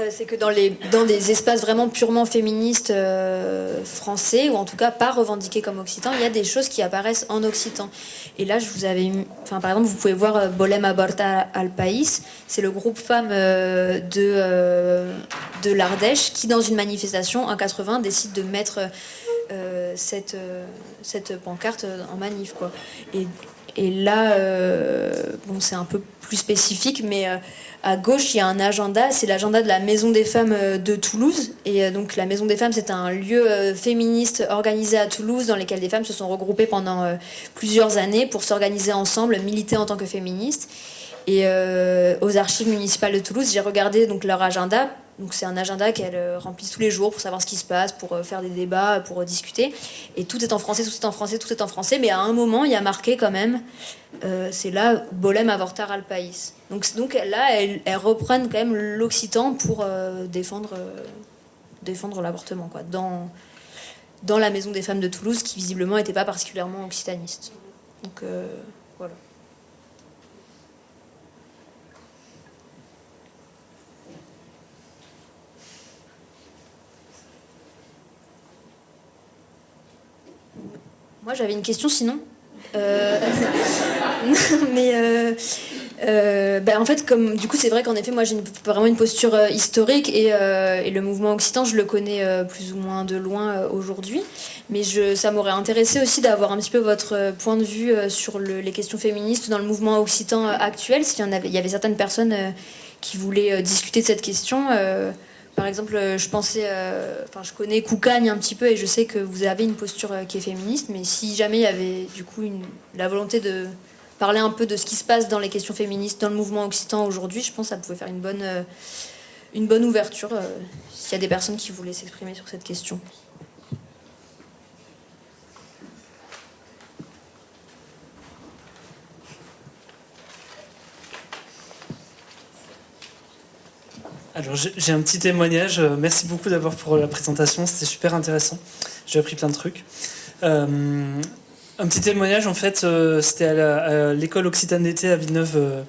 C'est que dans des espaces vraiment purement féministes français, ou en tout cas pas revendiqués comme occitans, il y a des choses qui apparaissent en occitan. Et là, par exemple, vous pouvez voir Bolem Aborta al País, c'est le groupe femmes de l'Ardèche qui, dans une manifestation en 80, décide de mettre cette pancarte en manif, quoi. Et là, c'est un peu plus spécifique, mais à gauche, il y a un agenda, c'est l'agenda de la Maison des Femmes de Toulouse. Et donc la Maison des Femmes, c'est un lieu féministe organisé à Toulouse dans lequel des femmes se sont regroupées pendant plusieurs années pour s'organiser ensemble, militer en tant que féministes. Et aux archives municipales de Toulouse, j'ai regardé donc leur agenda Donc c'est un agenda qu'elles remplissent tous les jours pour savoir ce qui se passe, pour faire des débats, pour discuter. Et tout est en français, tout est en français, tout est en français. Mais à un moment, il y a marqué quand même, c'est là, Bolem avortar al país. Donc là, elles reprennent quand même l'occitan pour défendre l'avortement, quoi, dans la Maison des femmes de Toulouse, qui visiblement n'était pas particulièrement occitaniste. Donc voilà. Moi, j'avais une question sinon. Mais en fait, comme du coup, c'est vrai qu'en effet, moi, j'ai vraiment une posture historique et le mouvement occitan, je le connais plus ou moins de loin aujourd'hui. Mais ça m'aurait intéressé aussi d'avoir un petit peu votre point de vue sur les questions féministes dans le mouvement occitan actuel. Il y avait certaines personnes qui voulaient discuter de cette question. Par exemple, je connais Koukagne un petit peu et je sais que vous avez une posture qui est féministe, mais si jamais il y avait du coup la volonté de parler un peu de ce qui se passe dans les questions féministes, dans le mouvement occitan aujourd'hui, je pense que ça pouvait faire une bonne ouverture s'il y a des personnes qui voulaient s'exprimer sur cette question. Alors j'ai un petit témoignage, merci beaucoup d'abord pour la présentation, c'était super intéressant, j'ai appris plein de trucs. Un petit témoignage en fait, c'était à l'école Occitane d'été à Villeneuve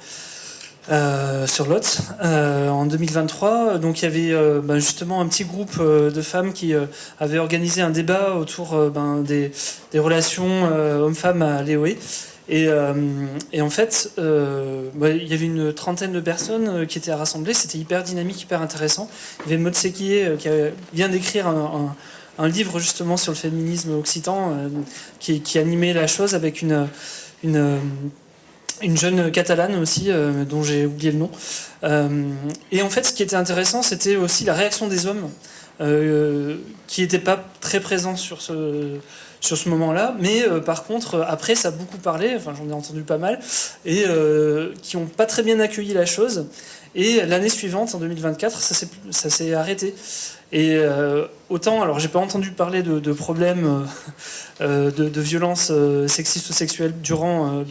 sur Lot en 2023. Donc il y avait justement un petit groupe de femmes qui avaient organisé un débat autour des relations hommes-femmes à l'EOE. Et en fait, il y avait une trentaine de personnes qui étaient rassemblées. C'était hyper dynamique, hyper intéressant. Il y avait Maud Séquier qui vient d'écrire un livre justement sur le féminisme occitan qui animait la chose avec une jeune catalane aussi, dont j'ai oublié le nom. Et en fait, ce qui était intéressant, c'était aussi la réaction des hommes qui n'étaient pas très présents sur ce moment-là, mais par contre, après, ça a beaucoup parlé, enfin j'en ai entendu pas mal, et qui n'ont pas très bien accueilli la chose. Et l'année suivante, en 2024, ça s'est arrêté. Et autant, alors j'ai pas entendu parler de problèmes de violences sexistes ou sexuelles durant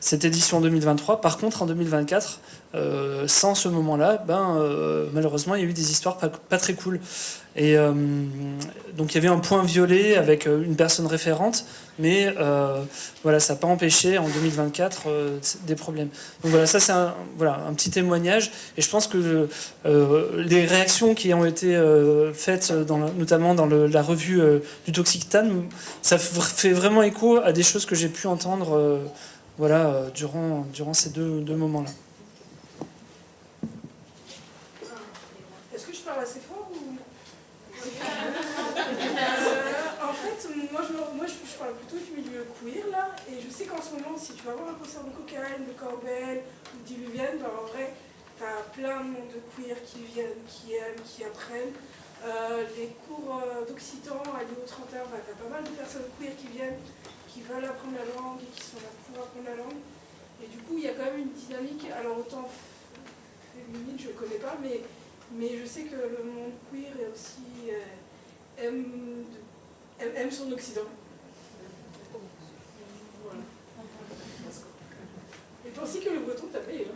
cette édition 2023. Par contre, en 2024, sans ce moment-là, malheureusement, il y a eu des histoires pas très cool. Et donc il y avait un point violet avec une personne référente, mais voilà, ça n'a pas empêché en 2024 des problèmes. Donc voilà, ça c'est un petit témoignage. Et je pense que les réactions qui ont été faites, notamment dans la revue du Toxictane, ça fait vraiment écho à des choses que j'ai pu entendre durant ces deux moments-là. Est-ce que je parle assez fort ou... En fait, moi je parle plutôt du milieu queer là, et je sais qu'en ce moment, si tu vas voir un concert de Cocaine, de Corbel ou d'Illuvienne, en vrai, t'as plein de monde de queer qui viennent, qui aiment, qui apprennent. Les cours d'occitan à l'IO 31, t'as pas mal de personnes queer qui viennent, qui veulent apprendre la langue et qui sont là pour apprendre la langue. Et du coup, il y a quand même une dynamique, alors autant féminine, je ne connais pas, mais je sais que le monde queer est aussi aime son Occident. Voilà. Et toi aussi que le breton t'a payé, hein.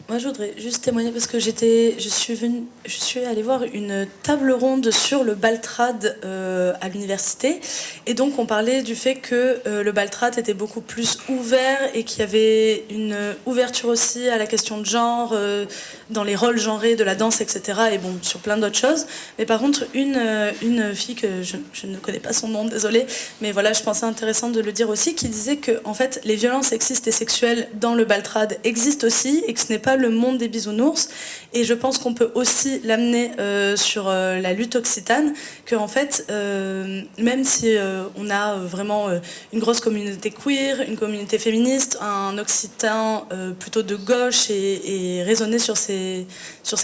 Moi, je voudrais juste témoigner parce que je suis allée voir une table ronde sur le Baltrad à l'université. Et donc, on parlait du fait que le Baltrad était beaucoup plus ouvert et qu'il y avait une ouverture aussi à la question de genre, dans les rôles genrés de la danse, etc. Et bon, sur plein d'autres choses. Mais par contre, une fille que je ne connais pas son nom, désolée, mais voilà, je pensais intéressant de le dire aussi, qui disait que, en fait, les violences sexistes et sexuelles dans le Baltrad existent aussi et que ce n'est pas le monde des bisounours. Et je pense qu'on peut aussi l'amener sur la lutte occitane, que en fait, même si on a vraiment une grosse communauté queer, une communauté féministe, un occitan plutôt de gauche et raisonner sur ces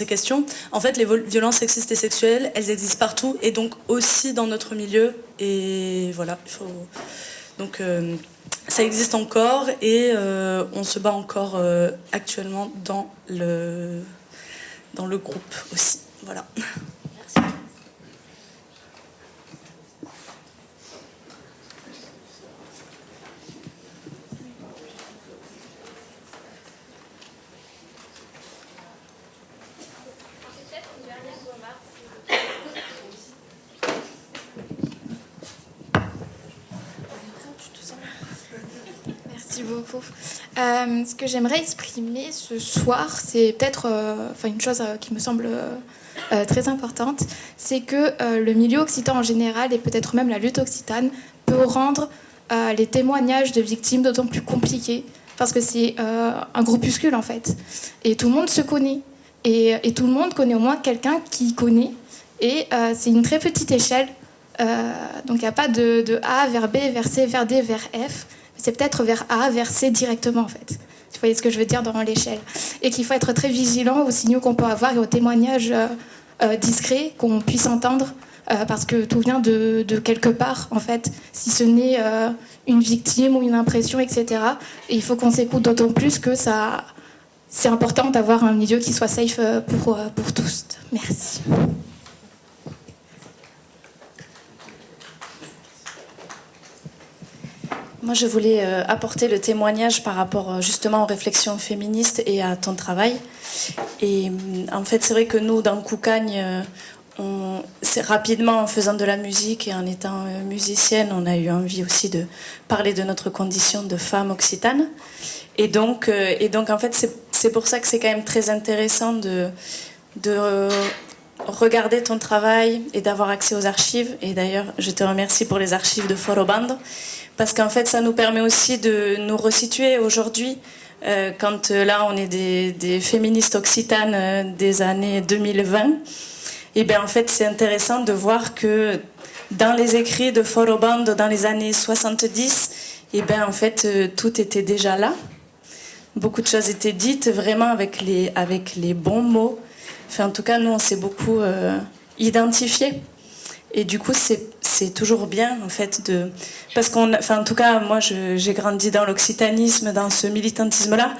questions, en fait, les violences sexistes et sexuelles, elles existent partout et donc aussi dans notre milieu. Et voilà, il faut donc ça existe encore et on se bat encore actuellement dans le groupe aussi. Voilà. Merci beaucoup. Ce que j'aimerais exprimer ce soir, c'est peut-être une chose qui me semble très importante, c'est que le milieu occitan en général et peut-être même la lutte occitane peut rendre les témoignages de victimes d'autant plus compliqués parce que c'est un groupuscule en fait. Et tout le monde se connaît. Et tout le monde connaît au moins quelqu'un qui connaît. Et c'est une très petite échelle. Donc il n'y a pas de A vers B, vers C, vers D, vers F. C'est peut-être vers A, vers C directement en fait. Vous voyez ce que je veux dire dans l'échelle. Et qu'il faut être très vigilant aux signaux qu'on peut avoir et aux témoignages discrets qu'on puisse entendre parce que tout vient de quelque part en fait, si ce n'est une victime ou une impression, etc. Et il faut qu'on s'écoute d'autant plus que c'est important d'avoir un milieu qui soit safe pour tous. Merci. Moi, je voulais apporter le témoignage par rapport justement aux réflexions féministes et à ton travail. Et en fait, c'est vrai que nous, dans Koukagne, rapidement, en faisant de la musique et en étant musicienne, on a eu envie aussi de parler de notre condition de femme occitane. Et donc en fait, c'est pour ça que c'est quand même très intéressant de regarder ton travail et d'avoir accès aux archives. Et d'ailleurs, je te remercie pour les archives de Foroband, parce qu'en fait, ça nous permet aussi de nous resituer aujourd'hui, quand là, on est des féministes occitanes des années 2020. Et bien, en fait, c'est intéressant de voir que dans les écrits de Foroband dans les années 70, et bien, en fait, tout était déjà là. Beaucoup de choses étaient dites vraiment avec les bons mots. Enfin, en tout cas, nous, on s'est beaucoup identifiés. Et du coup, c'est toujours bien, en fait, parce en tout cas, moi, j'ai grandi dans l'occitanisme, dans ce militantisme-là.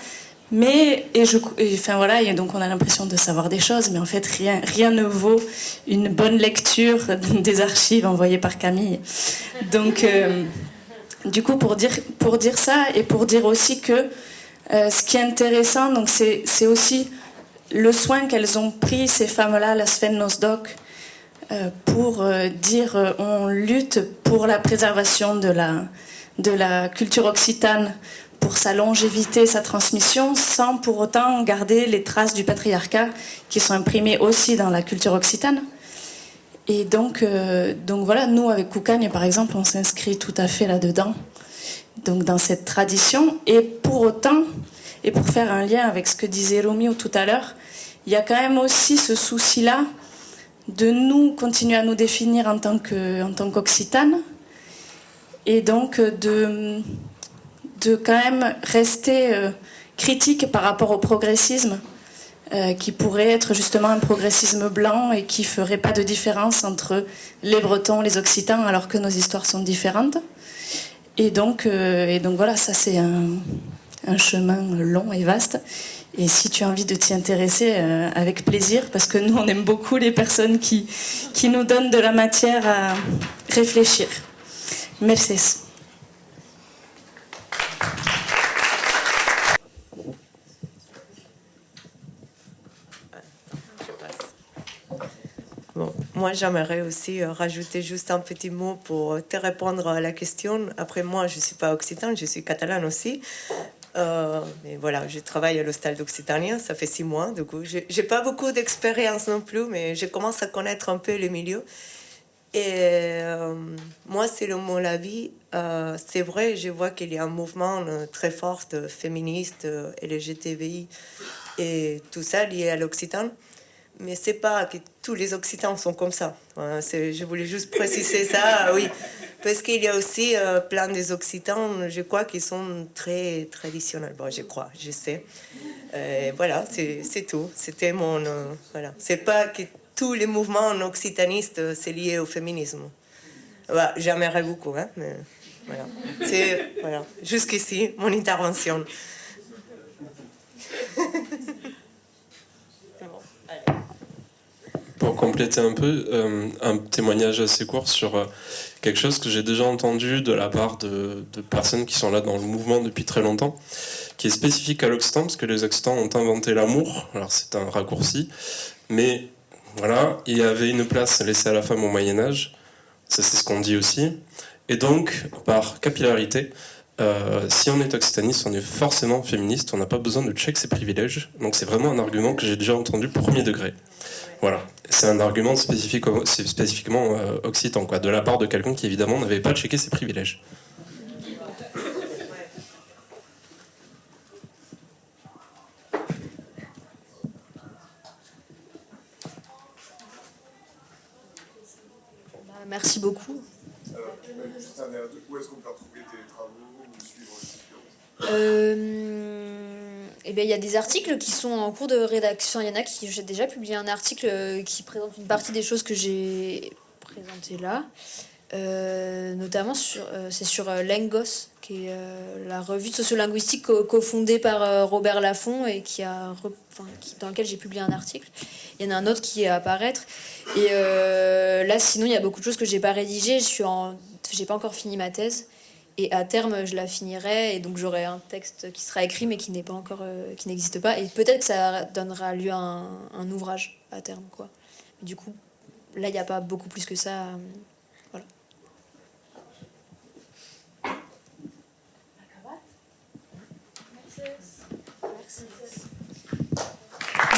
Et donc on a l'impression de savoir des choses, mais en fait, rien ne vaut une bonne lecture des archives envoyées par Camille. Donc, du coup, pour dire ça, et pour dire aussi que ce qui est intéressant, donc c'est aussi le soin qu'elles ont pris, ces femmes-là, la Sven Nosdok, pour dire on lutte pour la préservation de la culture occitane, pour sa longévité, sa transmission, sans pour autant garder les traces du patriarcat qui sont imprimées aussi dans la culture occitane. Et donc voilà, nous avec Koukagne par exemple, on s'inscrit tout à fait là-dedans, donc dans cette tradition. Et pour autant, et pour faire un lien avec ce que disait Romeo tout à l'heure, il y a quand même aussi ce souci-là de nous continuer à nous définir en tant qu'occitane, et donc de quand même rester critique par rapport au progressisme qui pourrait être justement un progressisme blanc et qui ferait pas de différence entre les Bretons, les Occitans, alors que nos histoires sont différentes. Et donc voilà, ça c'est un chemin long et vaste. Et si tu as envie de t'y intéresser, avec plaisir, parce que nous on aime beaucoup les personnes qui nous donnent de la matière à réfléchir. Merci. Bon, moi, j'aimerais aussi rajouter juste un petit mot pour te répondre à la question. Après, moi, je ne suis pas occitane, je suis catalane aussi. Mais voilà, je travaille à l'hostal d'Occitanie, ça fait 6 mois. Du coup, je n'ai pas beaucoup d'expérience non plus, mais je commence à connaître un peu les milieux. Et moi, selon la vie, c'est vrai, je vois qu'il y a un mouvement très fort féministe, LGTBI et tout ça lié à l'Occitane. Mais c'est pas que tous les Occitans sont comme ça. Je voulais juste préciser ça, oui. Parce qu'il y a aussi plein des Occitans, je crois, qui sont très traditionnels. Bon, je sais. Voilà, c'est tout. C'était mon... voilà. C'est pas que tous les mouvements occitanistes, c'est lié au féminisme. Voilà, j'aimerais beaucoup, hein, mais Voilà. C'est voilà. Jusqu'ici mon intervention. Pour compléter un peu, un témoignage assez court sur quelque chose que j'ai déjà entendu de la part de personnes qui sont là dans le mouvement depuis très longtemps, qui est spécifique à l'Occitan, parce que les Occitans ont inventé l'amour, alors c'est un raccourci, mais voilà, il y avait une place laissée à la femme au Moyen-Âge, ça c'est ce qu'on dit aussi, et donc, par capillarité, si on est occitaniste, on est forcément féministe, on n'a pas besoin de check ses privilèges, donc c'est vraiment un argument que j'ai déjà entendu premier degré. Voilà, c'est un argument spécifiquement occitan, quoi, de la part de quelqu'un qui évidemment n'avait pas checké ses privilèges. Merci beaucoup. Juste un air de où est-ce qu'on peut retrouver tes travaux ou suivre Eh bien, il y a des articles qui sont en cours de rédaction. Il y en a qui j'ai déjà publié un article qui présente une partie des choses que j'ai présentées là. Notamment c'est sur Lengos, qui est la revue de sociolinguistique cofondée par Robert Laffont et dans lequel j'ai publié un article. Il y en a un autre qui est à apparaître. Et là, sinon, il y a beaucoup de choses que j'ai pas rédigées. J'ai pas encore fini ma thèse. Et à terme, je la finirai, et donc j'aurai un texte qui sera écrit, mais qui n'est pas encore, qui n'existe pas. Et peut-être que ça donnera lieu à un ouvrage à terme, quoi. Mais du coup, là, il n'y a pas beaucoup plus que ça. Voilà.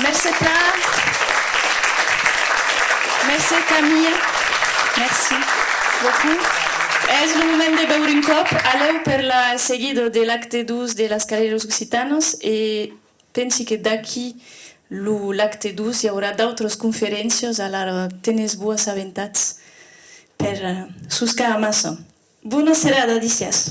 Merci Clara. Merci Camille. Merci beaucoup. Es el moment de beure un cop. Aleu per la seguida de l'acte 12 de las Carreres Occitanos i pensi que d'aquí l'acte 12 hi haurà d'altres conferències, alors tenes boes aventats per suscar a massa. Bona serada, dicias.